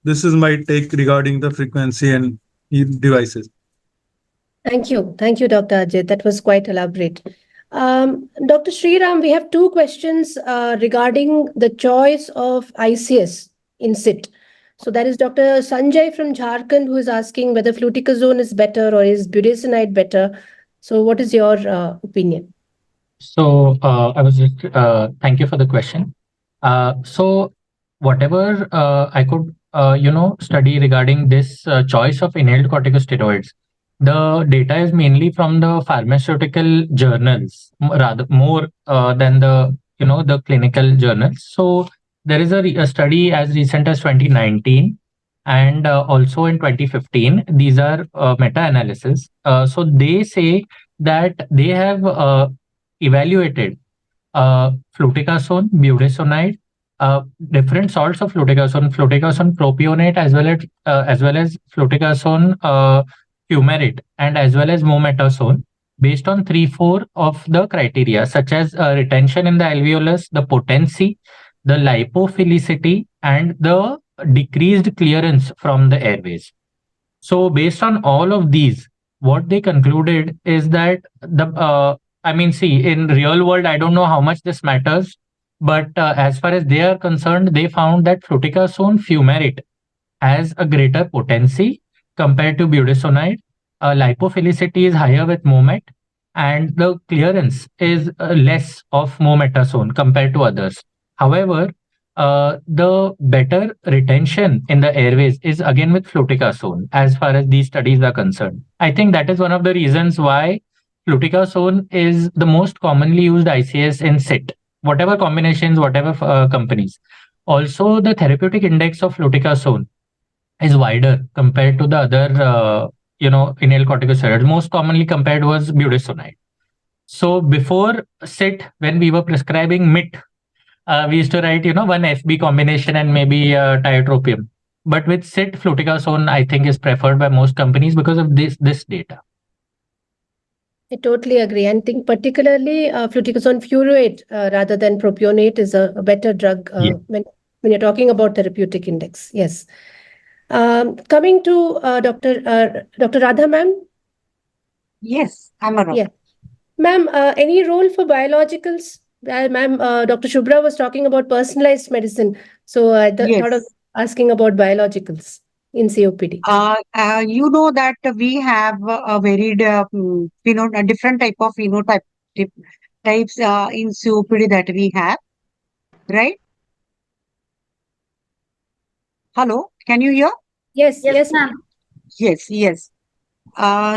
this is my take regarding the frequency and devices. Thank you. Thank you, Dr. Ajit. That was quite elaborate. Dr. Shriram, we have two questions regarding the choice of ICS in SIT. So that is Dr. Sanjay from Jharkhand, who is asking whether fluticasone is better or is budesonide better. So what is your opinion? So thank you for the question. So whatever I could, study regarding this choice of inhaled corticosteroids, the data is mainly from the pharmaceutical journals, rather more than the clinical journals. So there is a study as recent as 2019 and also in 2015. These are meta-analysis. So they say that they have evaluated fluticasone, budesonide, different salts of fluticasone propionate, as well as fluticasone fumarate, and as well as mometasone, based on 3-4 of the criteria, such as retention in the alveolus, the potency, the lipophilicity, and the decreased clearance from the airways. So based on all of these, what they concluded is that in real world, I don't know how much this matters, but as far as they are concerned, they found that fluticasone fumarate has a greater potency compared to budesonide. Lipophilicity is higher with Momet, and the clearance is less of mometasone compared to others. However, the better retention in the airways is again with fluticasone as far as these studies are concerned. I think that is one of the reasons why fluticasone is the most commonly used ICS in SIT, whatever combinations, whatever companies. Also, the therapeutic index of fluticasone is wider compared to the other, inhaled corticosteroids. Most commonly compared was budesonide. So before SIT, when we were prescribing MIT, we used to write, one FB combination and maybe tiotropium. But with SIT, fluticasone, I think, is preferred by most companies because of this data. I totally agree. And think particularly fluticasone furoate rather than propionate is a better drug when you're talking about therapeutic index. Yes. Coming to Dr. Radha, ma'am. Yes, I'm around. Yeah. Ma'am, any role for biologicals? Ma'am, Dr. Shubhra was talking about personalized medicine. So I thought of asking about biologicals in COPD. You know that we have a varied, a different type of phenotype types in COPD that we have, right? Hello, can you hear? Yes, ma'am. Yes.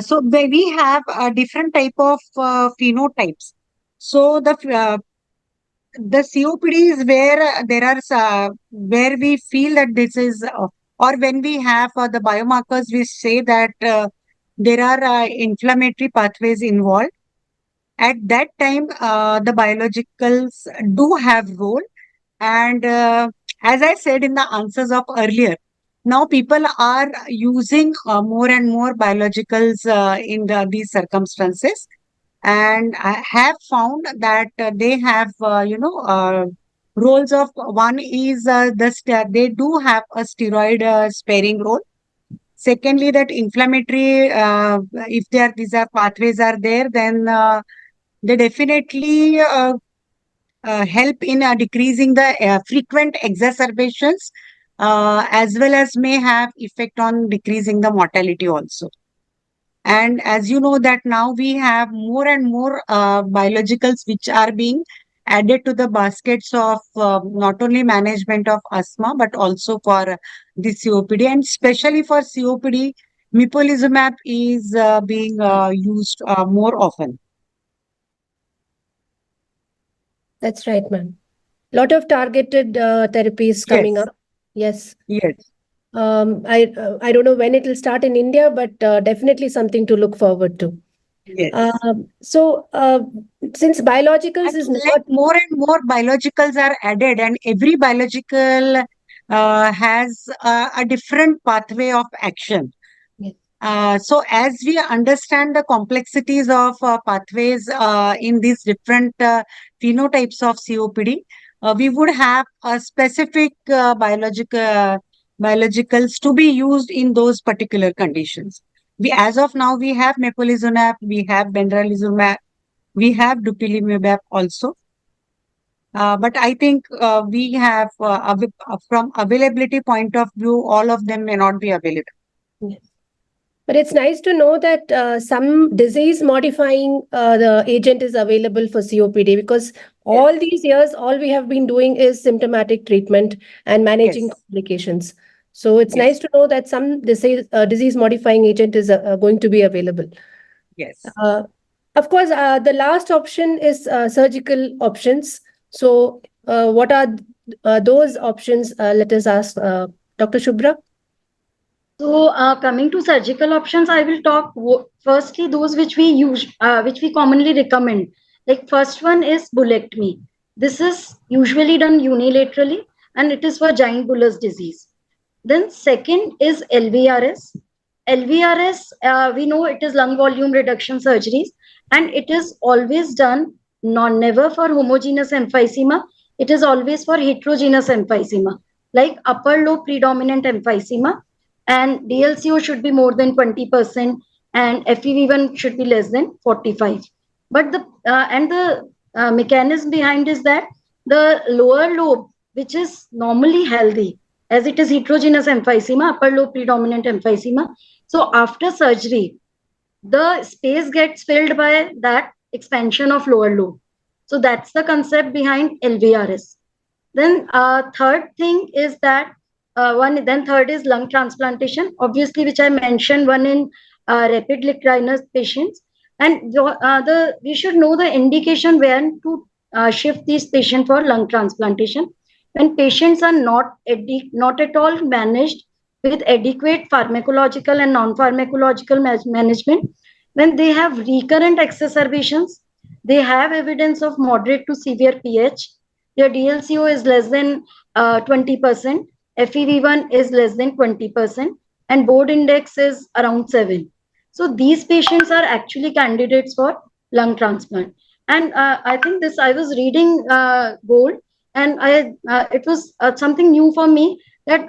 So we have a different type of phenotypes. So the COPD is where there are where we feel that this is, or when we have the biomarkers, we say that there are inflammatory pathways involved. At that time, the biologicals do have role, and as I said in the answers of earlier, now people are using more and more biologicals in these circumstances, and I have found that they have roles of, one is they do have a steroid sparing role. Secondly, that inflammatory, if these are pathways are there, then they definitely help in decreasing the frequent exacerbations, as well as may have effect on decreasing the mortality also. And as you know that now we have more and more biologicals which are being added to the baskets of not only management of asthma but also for the COPD, and especially for COPD, mepolizumab is being used more often. That's right, ma'am. Lot of targeted therapies coming Yes. up. Yes. Yes. I don't know when it will start in India, but definitely something to look forward to. Yes. So, since biologicals is like not more and more biologicals are added, and every biological has a different pathway of action. Yes. So as we understand the complexities of pathways in these different phenotypes of COPD, we would have a specific biologicals to be used in those particular conditions. As of now, we have mepolizumab, we have benralizumab, we have dupilumab also. But I think we have, from availability point of view, all of them may not be available. Yes. But it's nice to know that some disease modifying the agent is available for COPD, because all these years, all we have been doing is symptomatic treatment and managing Yes. complications. So it's Yes. nice to know that some disease modifying agent is going to be available. Yes. Of course, the last option is surgical options. So what are those options? Let us ask Dr. Shubhra. So coming to surgical options, I will talk firstly those which we use, which we commonly recommend. Like first one is bullectomy. This is usually done unilaterally, and it is for giant bullous disease. Then second is LVRS. LVRS, we know it is lung volume reduction surgeries, and it is always done never for homogeneous emphysema. It is always for heterogeneous emphysema, like upper lobe predominant emphysema, and DLCO should be more than 20%, and FEV1 should be less than 45. But the mechanism behind is that the lower lobe, which is normally healthy, as it is heterogeneous emphysema, upper lobe predominant emphysema. So after surgery, the space gets filled by that expansion of lower lobe. So that's the concept behind LVRS. Then third thing is that third is lung transplantation, obviously, which I mentioned, one in rapid lictinus patients. And we should know the indication when to shift these patients for lung transplantation. When patients are not at all managed with adequate pharmacological and non-pharmacological management, when they have recurrent exacerbations, they have evidence of moderate to severe PH, your DLCO is less than 20%, FEV1 is less than 20%, and board index is around 7. So these patients are actually candidates for lung transplant. And I think I was reading Gold, and it was something new for me that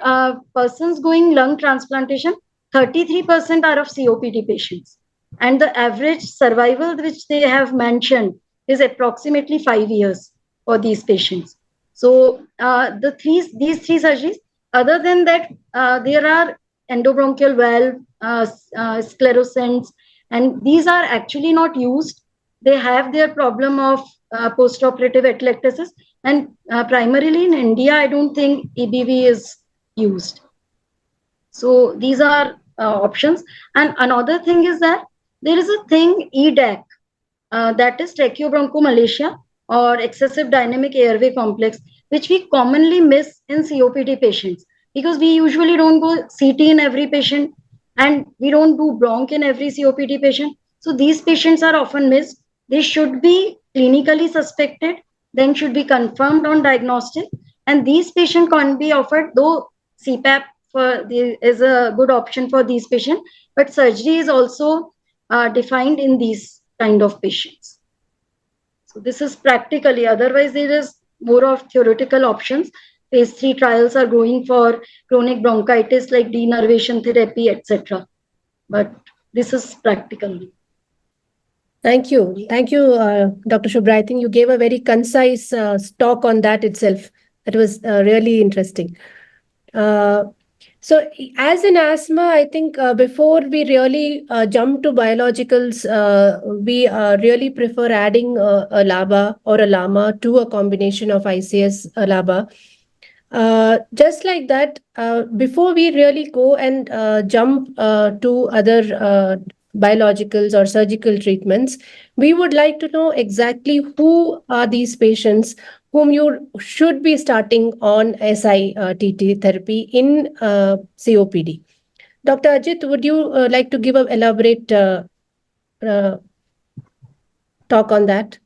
persons going lung transplantation, 33% are of COPD patients. And the average survival which they have mentioned is approximately 5 years for these patients. So these three surgeries. Other than that, there are endobronchial valve, sclerosants, and these are actually not used. They have their problem of postoperative atelectasis, and primarily in India, I don't think EBV is used. So these are options. And another thing is that there is a thing EDAC, that is tracheobronchomalacia or excessive dynamic airway complex, which we commonly miss in COPD patients, because we usually don't go CT in every patient, and we don't do bronch in every COPD patient. So these patients are often missed. They should be clinically suspected, then should be confirmed on diagnostic, and these patients can't be offered, though CPAP is a good option for these patients, but surgery is also defined in these kind of patients. So this is practically, otherwise there is more of theoretical options. Phase 3 trials are going for chronic bronchitis like denervation therapy, etc. But this is practically. Thank you. Thank you, Dr. Shubhra. I think you gave a very concise talk on that itself. That was really interesting. So, as in asthma, I think before we really jump to biologicals, we really prefer adding a LABA or a LAMA to a combination of ICS LABA. Just like that, before we really go and jump to other biologicals or surgical treatments, we would like to know exactly who are these patients whom you should be starting on SITT therapy in COPD. Dr. Ajit, would you like to give an elaborate uh, talk on that?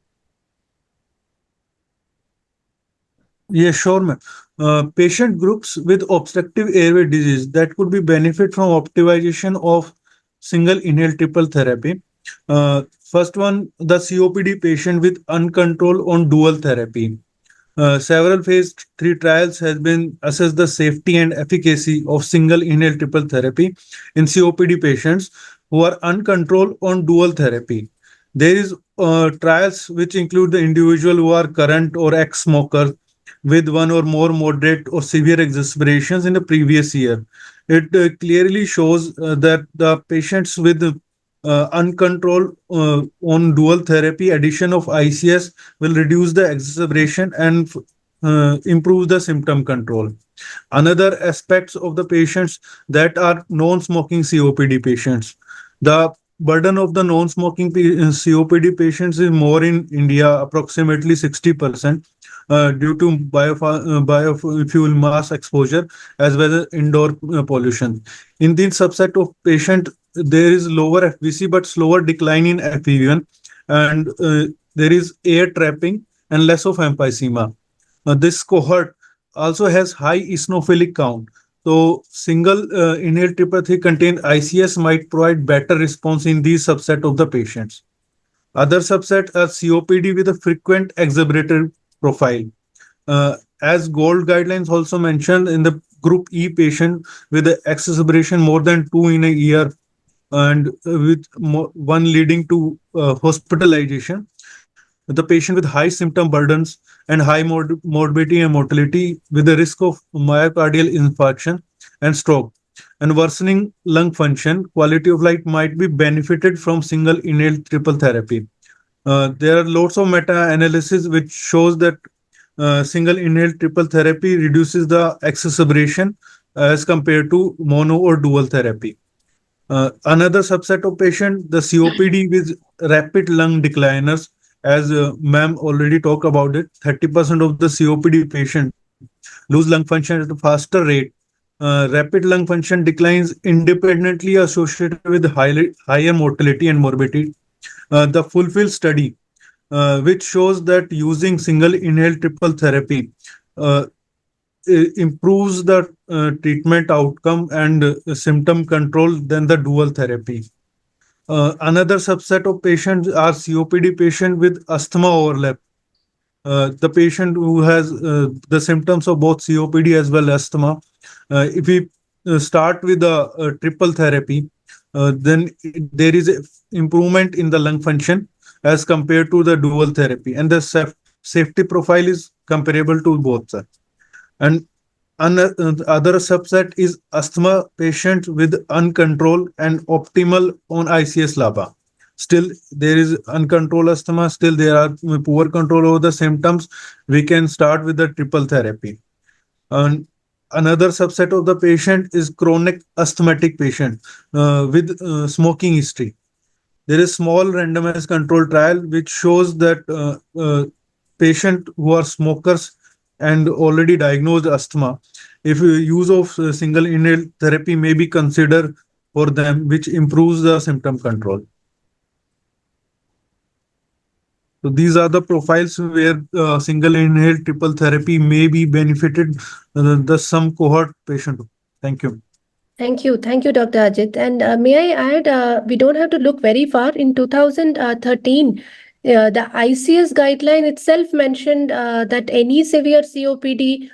Yeah, sure, ma'am. Patient groups with obstructive airway disease that could be benefit from optimization of single inhaled triple therapy. First one, the COPD patient with uncontrolled on dual therapy. Several phase 3 trials has been assessed the safety and efficacy of single inhaled triple therapy in COPD patients who are uncontrolled on dual therapy. There is trials which include the individual who are current or ex-smokers with one or more moderate or severe exacerbations in the previous year. It clearly shows that the patients with uncontrolled on dual therapy, addition of ICS will reduce the exacerbation and improve the symptom control. Another aspects of the patients that are non-smoking COPD patients. The burden of the non-smoking COPD patients is more in India, approximately 60%, due to biofuel mass exposure as well as indoor pollution. In this subset of patient, there is lower FVC but slower decline in FEV1, and there is air trapping and less of emphysema. This cohort also has high eosinophilic count. So single inhaled triple contained ICS might provide better response in these subset of the patients. Other subset are COPD with a frequent exacerbator profile. As GOLD guidelines also mentioned in the group E patient with the exacerbation more than 2 in a year and with one leading to hospitalization, the patient with high symptom burdens and high morbidity and mortality with the risk of myocardial infarction and stroke and worsening lung function, quality of life might be benefited from single inhaled triple therapy. There are lots of meta-analysis which shows that single inhaled triple therapy reduces the exacerbation as compared to mono or dual therapy. Another subset of patient, the COPD with rapid lung decliners, as ma'am already talked about it, 30% of the COPD patient lose lung function at a faster rate. Rapid lung function declines independently associated with higher mortality and morbidity. The Fulfill study, which shows that using single inhaled triple therapy uh, improves the treatment outcome and symptom control than the dual therapy. Another subset of patients are COPD patient with asthma overlap. The patient who has the symptoms of both COPD as well as asthma. If we start with the triple therapy, then there is a improvement in the lung function as compared to the dual therapy, and the safety profile is comparable to both. And other subset is asthma patients with uncontrolled and optimal on ICS LABA. Still, there is uncontrolled asthma. Still, there are poor control over the symptoms. We can start with the triple therapy. And another subset of the patient is chronic asthmatic patient with smoking history. There is small randomized control trial which shows that patient who are smokers and already diagnosed asthma, if use of single inhaled therapy may be considered for them, which improves the symptom control. So these are the profiles where single inhaled triple therapy may be benefited the some cohort patient. Thank you. Thank you. Thank you, Dr. Ajit. And may I add, we don't have to look very far. In 2013, the ICS guideline itself mentioned that any severe COPD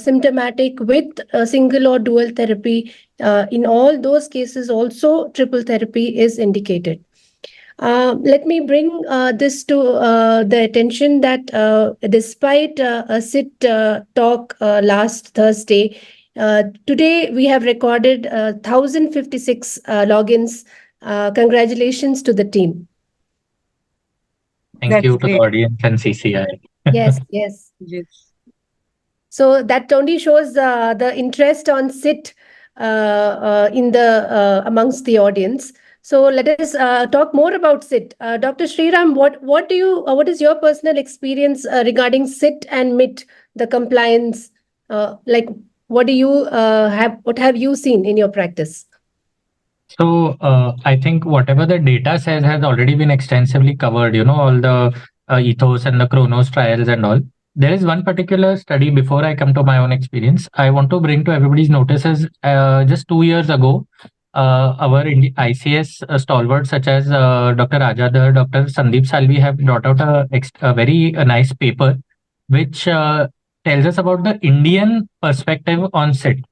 symptomatic with single or dual therapy, in all those cases, also triple therapy is indicated. Let me bring this to the attention that despite a SIT talk last Thursday, today we have recorded 1,056 logins. Congratulations to the team. Thank That's you to the great. audience and CCI. Yes, yes. Yes. So that only shows the interest on SIT in the amongst the audience. So let us talk more about SIT. Dr. Shriram, what is your personal experience regarding SIT and MIT, the compliance? Like, what do you what have you seen in your practice? So I think whatever the data says has already been extensively covered, all the ethos and the chronos trials and all. There is one particular study before I come to my own experience. I want to bring to everybody's notices just 2 years ago, our ICS stalwarts such as Dr. Ajit, Dr. Sandeep Salvi have brought out a very nice paper which tells us about the Indian perspective on SIT.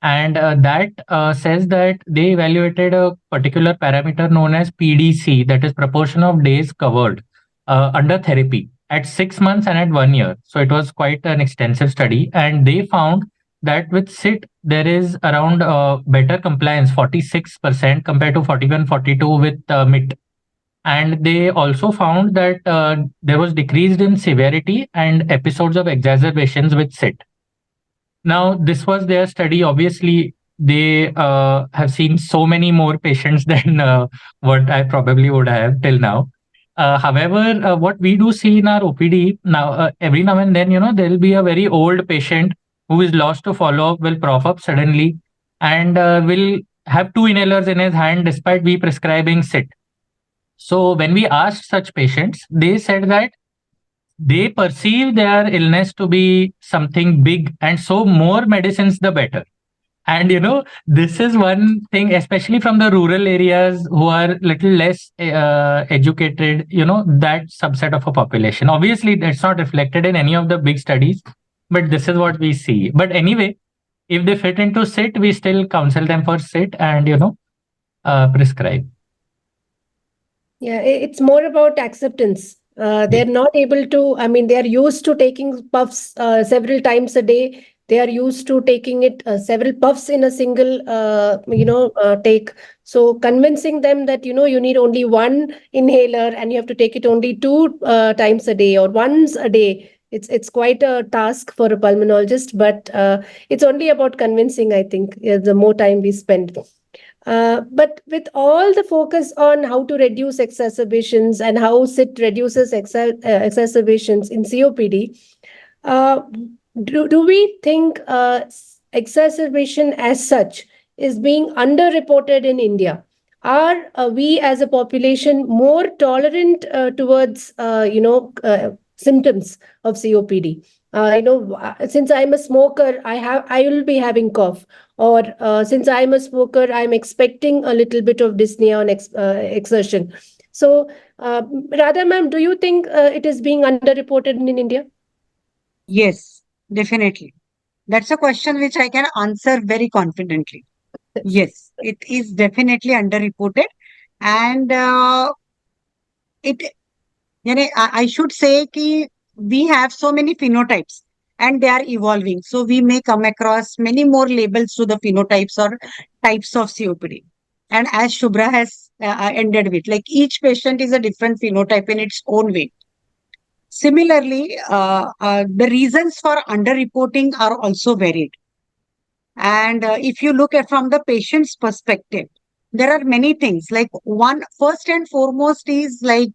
And that says that they evaluated a particular parameter known as PDC, that is proportion of days covered under therapy at 6 months and at 1 year. So it was quite an extensive study, and they found that with SIT there is around better compliance, 46% compared to 41-42 with MIT. And they also found that there was decreased in severity and episodes of exacerbations with SIT. Now, this was their study. Obviously, they have seen so many more patients than what I probably would have till now. However, what we do see in our OPD now, every now and then, there will be a very old patient who is lost to follow up, will prop up suddenly, and will have two inhalers in his hand despite we prescribing SIT. So when we asked such patients, they said that they perceive their illness to be something big, and so more medicines the better. And this is one thing, especially from the rural areas who are little less educated, that subset of a population. Obviously that's not reflected in any of the big studies, but this is what we see. But anyway, if they fit into SIT, we still counsel them for SIT and prescribe. Yeah, it's more about acceptance. They're not able to, I mean, they're used to taking puffs several times a day. They are used to taking it several puffs in a single, take. So convincing them that, you need only one inhaler and you have to take it only two times a day or once a day. It's quite a task for a pulmonologist, but it's only about convincing, I think, the more time we spend. But with all the focus on how to reduce exacerbations and how SIT reduces exacerbations in COPD, do we think exacerbation as such is being underreported in India? Are we as a population more tolerant towards symptoms of COPD? Since I'm a smoker, I will be having cough, or since I'm a smoker, I'm expecting a little bit of dyspnea on exertion. So, Radha ma'am, do you think it is being underreported in India? Yes, definitely. That's a question which I can answer very confidently. Yes, it is definitely underreported, and I should say that we have so many phenotypes and they are evolving. So we may come across many more labels to the phenotypes or types of COPD. And as Shubhra has ended with, like each patient is a different phenotype in its own way. Similarly, the reasons for underreporting are also varied. And if you look at from the patient's perspective, there are many things. Like one, first and foremost is like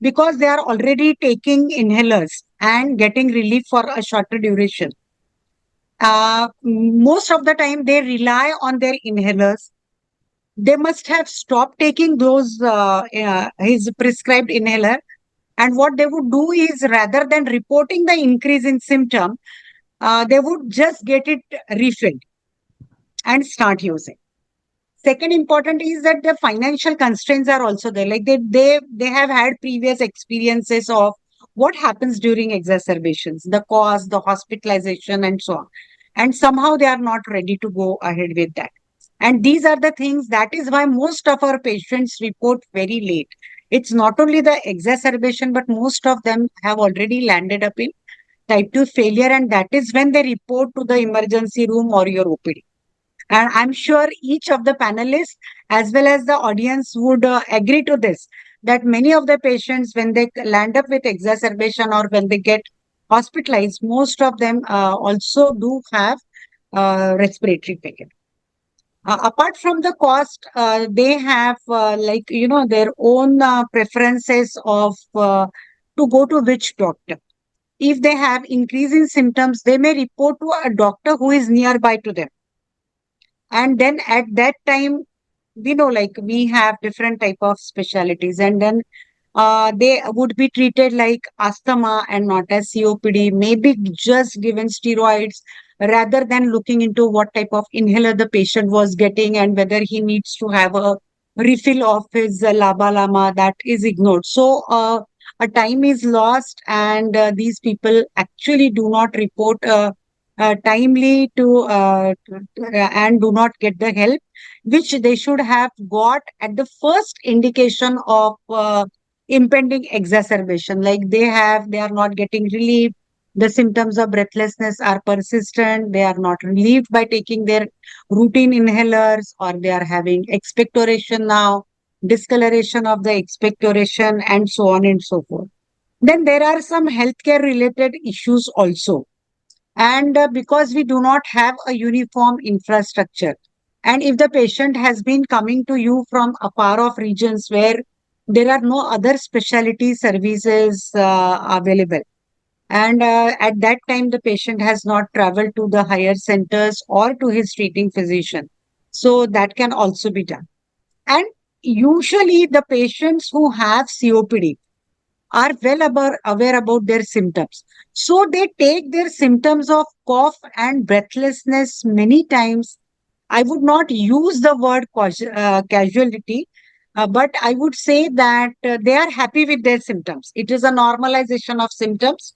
because they are already taking inhalers and getting relief for a shorter duration. Most of the time they rely on their inhalers. They must have stopped taking those his prescribed inhaler, and what they would do is rather than reporting the increase in symptom, they would just get it refilled and start using. Second important is that the financial constraints are also there. Like they have had previous experiences of what happens during exacerbations, the cost, the hospitalization, and so on. And somehow they are not ready to go ahead with that. And these are the things, that is why most of our patients report very late. It's not only the exacerbation, but most of them have already landed up in type 2 failure, and that is when they report to the emergency room or your OPD. And I'm sure each of the panelists as well as the audience would agree to this, that many of the patients, when they land up with exacerbation or when they get hospitalized, most of them also do have respiratory failure. Apart from the cost, they have their own preferences of to go to which doctor. If they have increasing symptoms, they may report to a doctor who is nearby to them. And then at that time, we have different type of specialties, and then they would be treated like asthma and not as COPD, maybe just given steroids rather than looking into what type of inhaler the patient was getting and whether he needs to have a refill of his laba lama. That is ignored. So a time is lost, and these people actually do not report timely and do not get the help which they should have got at the first indication of impending exacerbation. Like they are not getting relief, the symptoms of breathlessness are persistent, they are not relieved by taking their routine inhalers, or they are having expectoration now, discoloration of the expectoration, and so on and so forth. Then there are some healthcare related issues also. And because we do not have a uniform infrastructure, and if the patient has been coming to you from afar off regions where there are no other specialty services available, and at that time the patient has not traveled to the higher centers or to his treating physician, so that can also be done. And usually the patients who have COPD are aware about their symptoms. So they take their symptoms of cough and breathlessness many times. I would not use the word casualty, but I would say that they are happy with their symptoms. It is a normalization of symptoms,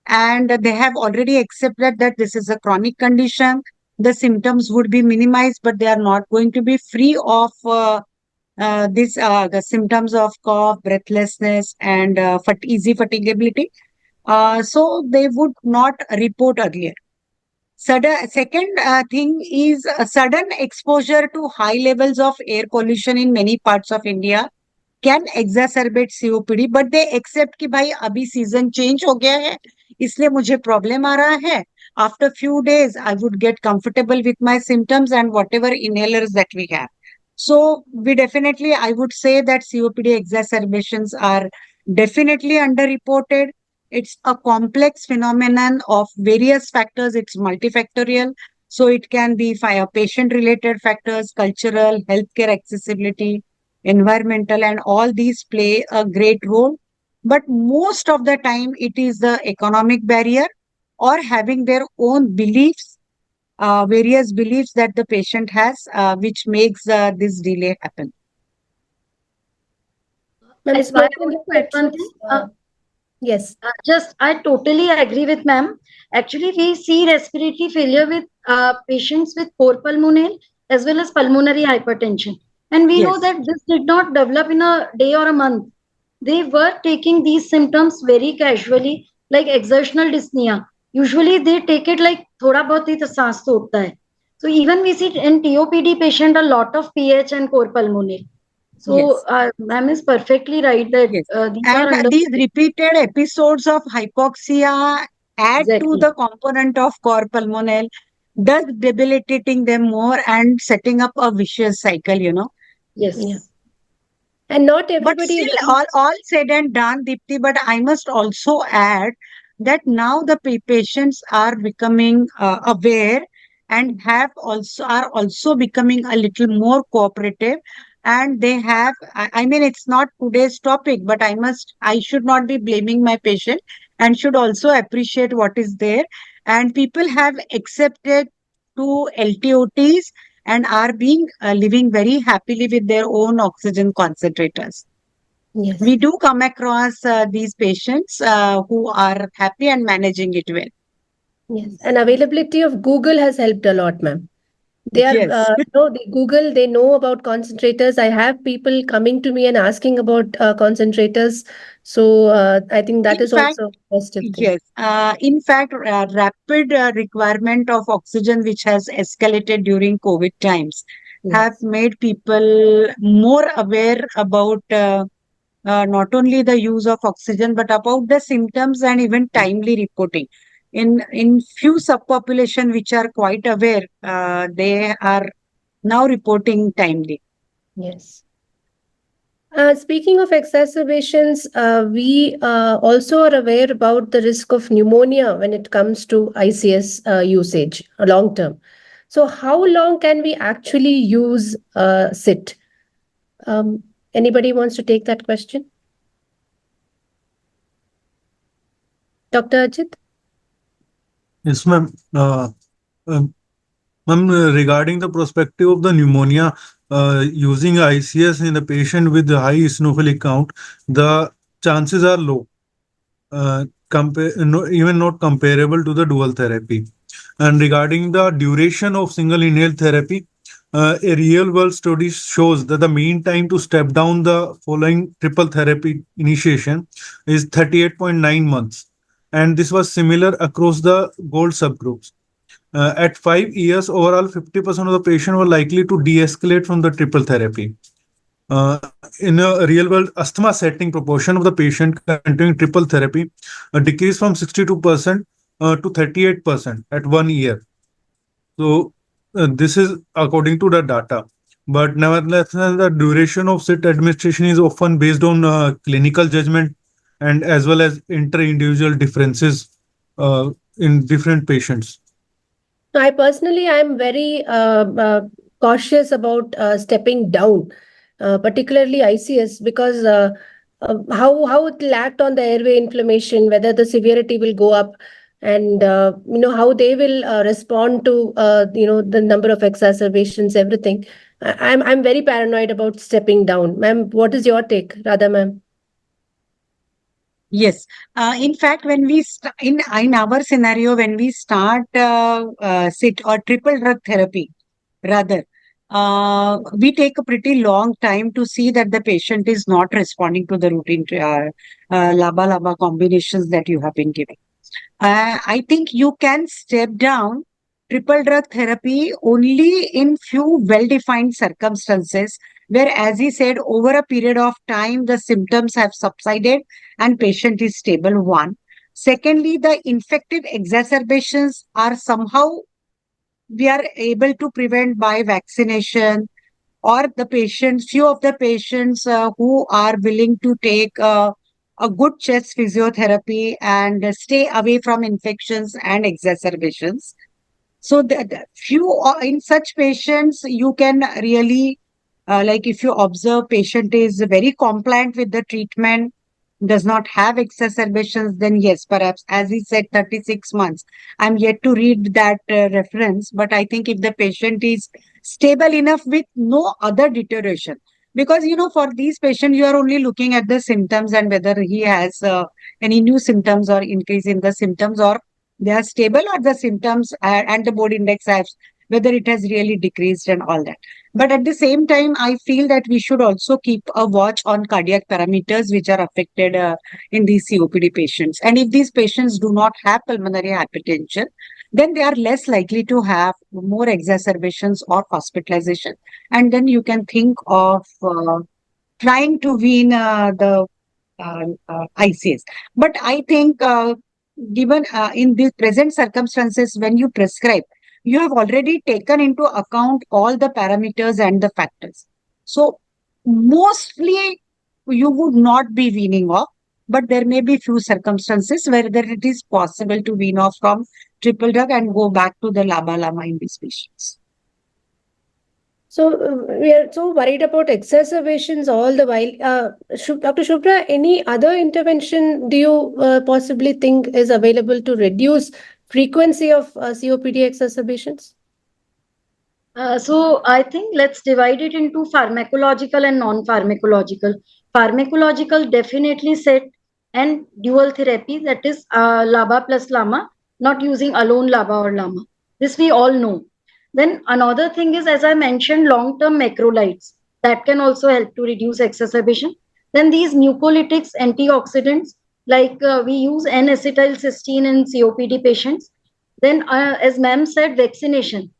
and they have already accepted that this is a chronic condition. The symptoms would be minimized, but they are not going to be free of the symptoms of cough, breathlessness, and easy fatigability. So they would not report earlier. Second thing is sudden exposure to high levels of air pollution in many parts of India can exacerbate COPD, but they accept कि भाई अभी season change हो गया है, इसलिए मुझे problem आ रहा है. After few days, I would get comfortable with my symptoms and whatever inhalers that we have. So I would say that COPD exacerbations are definitely underreported. It's a complex phenomenon of various factors. It's multifactorial. So it can be patient-related factors, cultural, healthcare accessibility, environmental, and all these play a great role. But most of the time, it is the economic barrier or having their own beliefs, various beliefs that the patient has, which makes this delay happen. Ma'am, Yes, I want to add one thing. Yes. I totally agree with ma'am. Actually, we see respiratory failure with patients with core pulmonale as well as pulmonary hypertension. And we know that this did not develop in a day or a month. They were taking these symptoms very casually, like exertional dyspnea. Usually they take it like thoda bahut hi to saans to uthta hai. So even we see in TOPD patient a lot of PH and core pulmonale. So ma'am is perfectly right that these repeated episodes of hypoxia add to the component of core pulmonale, thus debilitating them more and setting up a vicious cycle, Yes. Yeah. And not everybody. But still, all said and done, Deepti, but I must also add that now the patients are becoming aware and are also becoming a little more cooperative, and they have, I mean, it's not today's topic, but I should not be blaming my patient and should also appreciate what is there. And people have accepted to LTOTs and are living very happily with their own oxygen concentrators. Yes. We do come across these patients who are happy and managing it well. Yes. And availability of Google has helped a lot, ma'am. They are, Yes. no, they Google, they know about concentrators. I have people coming to me and asking about concentrators. So I think that In is fact, also a positive thing. yes. In fact, rapid requirement of oxygen, which has escalated during COVID times, have Yes. made people more aware about not only the use of oxygen, but about the symptoms and even timely reporting. In few subpopulation which are quite aware, they are now reporting timely. Yes. Speaking of exacerbations, we also are aware about the risk of pneumonia when it comes to ICS usage long term. So, how long can we actually use SIT? Anybody wants to take that question? Dr. Ajit? Yes, ma'am. Ma'am, regarding the perspective of the pneumonia, using ICS in the patient with the high eosinophilic count, the chances are low, even not comparable to the dual therapy. And regarding the duration of single inhaled therapy, a real world study shows that the mean time to step down the following triple therapy initiation is 38.9 months. And this was similar across the gold subgroups. At 5 years, overall 50% of the patient were likely to de-escalate from the triple therapy. In a real world asthma setting, proportion of the patient continuing triple therapy decreased from 62% to 38% at 1 year. So this is according to the data. But nevertheless, the duration of SIT administration is often based on clinical judgment and as well as inter-individual differences in different patients. I personally, I'm very cautious about stepping down, particularly ICS, because how it will act on the airway inflammation, whether the severity will go up, and how they will respond to the number of exacerbations, everything. I'm very paranoid about stepping down. Ma'am, what is your take, Radha ma'am? Yes. In fact, when in our scenario, when we start SIT or triple drug therapy, rather, we take a pretty long time to see that the patient is not responding to the routine LABA-LABA combinations that you have been giving. I think you can step down triple drug therapy only in few well-defined circumstances where, as he said, over a period of time, the symptoms have subsided and patient is stable, one. Secondly, the infective exacerbations are somehow we are able to prevent by vaccination, or the patients, few of the patients who are willing to take a good chest physiotherapy and stay away from infections and exacerbations. So the few in such patients, you can really, like if you observe patient is very compliant with the treatment, does not have exacerbations, then yes, perhaps, as he said, 36 months. I'm yet to read that reference, but I think if the patient is stable enough with no other deterioration, because for these patients, you are only looking at the symptoms and whether he has any new symptoms or increase in the symptoms, or they are stable, or the symptoms and the body index has whether it has really decreased and all that. But at the same time, I feel that we should also keep a watch on cardiac parameters which are affected in these COPD patients. And if these patients do not have pulmonary hypertension, then they are less likely to have more exacerbations or hospitalization. And then you can think of trying to wean the ICS. But I think given in the present circumstances, when you prescribe, you have already taken into account all the parameters and the factors. So mostly you would not be weaning off, but there may be few circumstances where it is possible to wean off from triple drug and go back to the LABA-LAMA in these patients. So we are so worried about exacerbations all the while. Dr. Shubhra, any other intervention do you possibly think is available to reduce frequency of COPD exacerbations? So I think let's divide it into pharmacological and non-pharmacological. Pharmacological definitely SIT and dual therapy, that is LABA plus LAMA, not using alone LABA or LAMA. This we all know. Then another thing is, as I mentioned, long-term macrolides that can also help to reduce exacerbation. Then these mucolytics, antioxidants, like we use N-acetylcysteine in COPD patients. Then, as ma'am said, vaccination.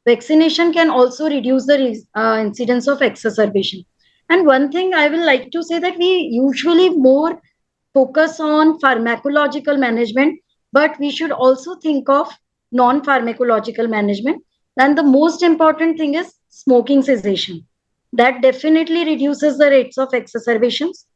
Vaccination can also reduce the incidence of exacerbation. And one thing I will like to say that we usually more focus on pharmacological management, but we should also think of non-pharmacological management. And the most important thing is smoking cessation. That definitely reduces the rates of exacerbations.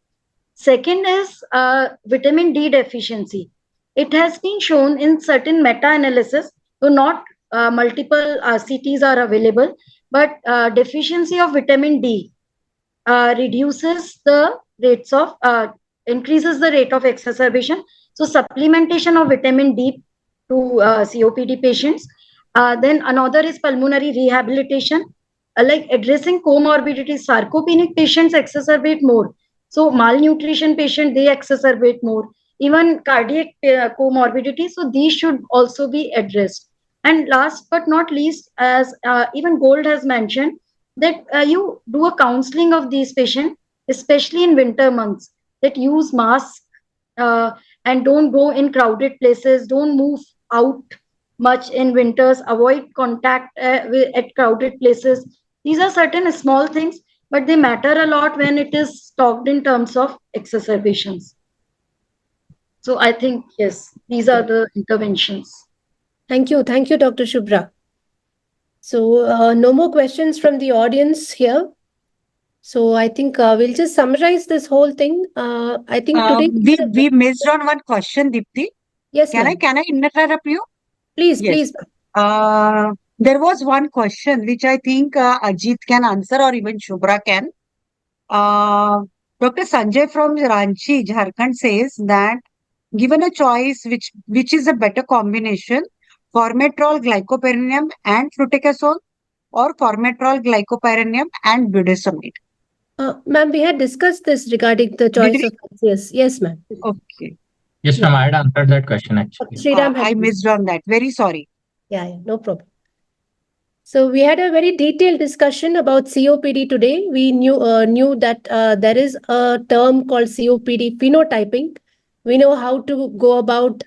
Second is vitamin D deficiency. It has been shown in certain meta-analysis, though not multiple CTs are available, but deficiency of vitamin D reduces the rates of increases the rate of exacerbation. So supplementation of vitamin D to COPD patients. Then another is pulmonary rehabilitation, like addressing comorbidities. Sarcopenic patients exacerbate more. So malnutrition patient, they exacerbate more. Even cardiac comorbidity. So these should also be addressed. And last but not least, as even Gold has mentioned, that you do a counseling of these patients, especially in winter months, that use masks and don't go in crowded places, don't move out much in winters, avoid contact at crowded places. These are certain small things, but they matter a lot when it is talked in terms of exacerbations. So I think, yes, these are the interventions. Thank you, Dr. Shubhra. So no more questions from the audience here. So I think we'll just summarize this whole thing. I think today we missed on one question, Deepti. Yes, Can I interrupt you? Please, Yes. please. There was one question which I think Ajit can answer or even Shubhra can. Dr. Sanjay from Ranchi, Jharkhand says that given a choice which is a better combination, formoterol glycopyranum and fluticasone or formoterol glycopyranum and budesonide. Ma'am, we had discussed this regarding the choice of ICS. Yes, ma'am. Okay. Yes, ma'am, I had answered that question actually. Shriram I missed on that. Very sorry. Yeah, no problem. So we had a very detailed discussion about COPD today. We knew that there is a term called COPD phenotyping. We know how to go about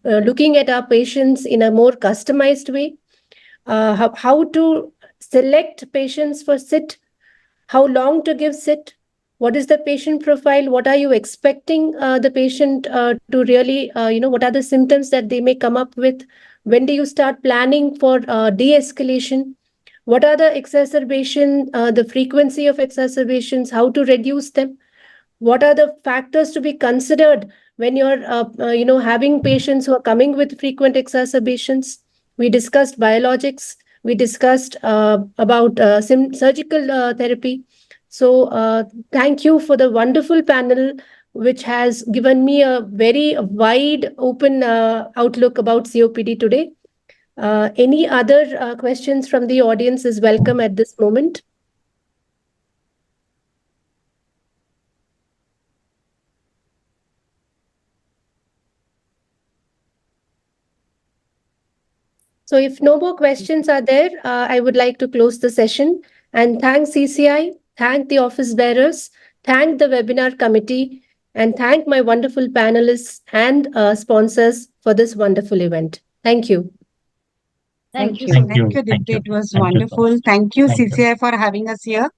looking at our patients in a more customized way, how to select patients for SITT, how long to give SITT, what is the patient profile, what are you expecting the patient to really, what are the symptoms that they may come up with, when do you start planning for de-escalation, what are the exacerbation, the frequency of exacerbations, how to reduce them, what are the factors to be considered when you're having patients who are coming with frequent exacerbations. We discussed biologics, we discussed about surgical therapy. So thank you for the wonderful panel, which has given me a very wide open outlook about COPD today. Any other questions from the audience is welcome at this moment. So if no more questions are there, I would like to close the session and thank CCI, thank the office bearers, thank the webinar committee, and thank my wonderful panelists and sponsors for this wonderful event. Thank you. Thank you. Thank you, Deepti. It was wonderful. Thank you, CCI, for having us here.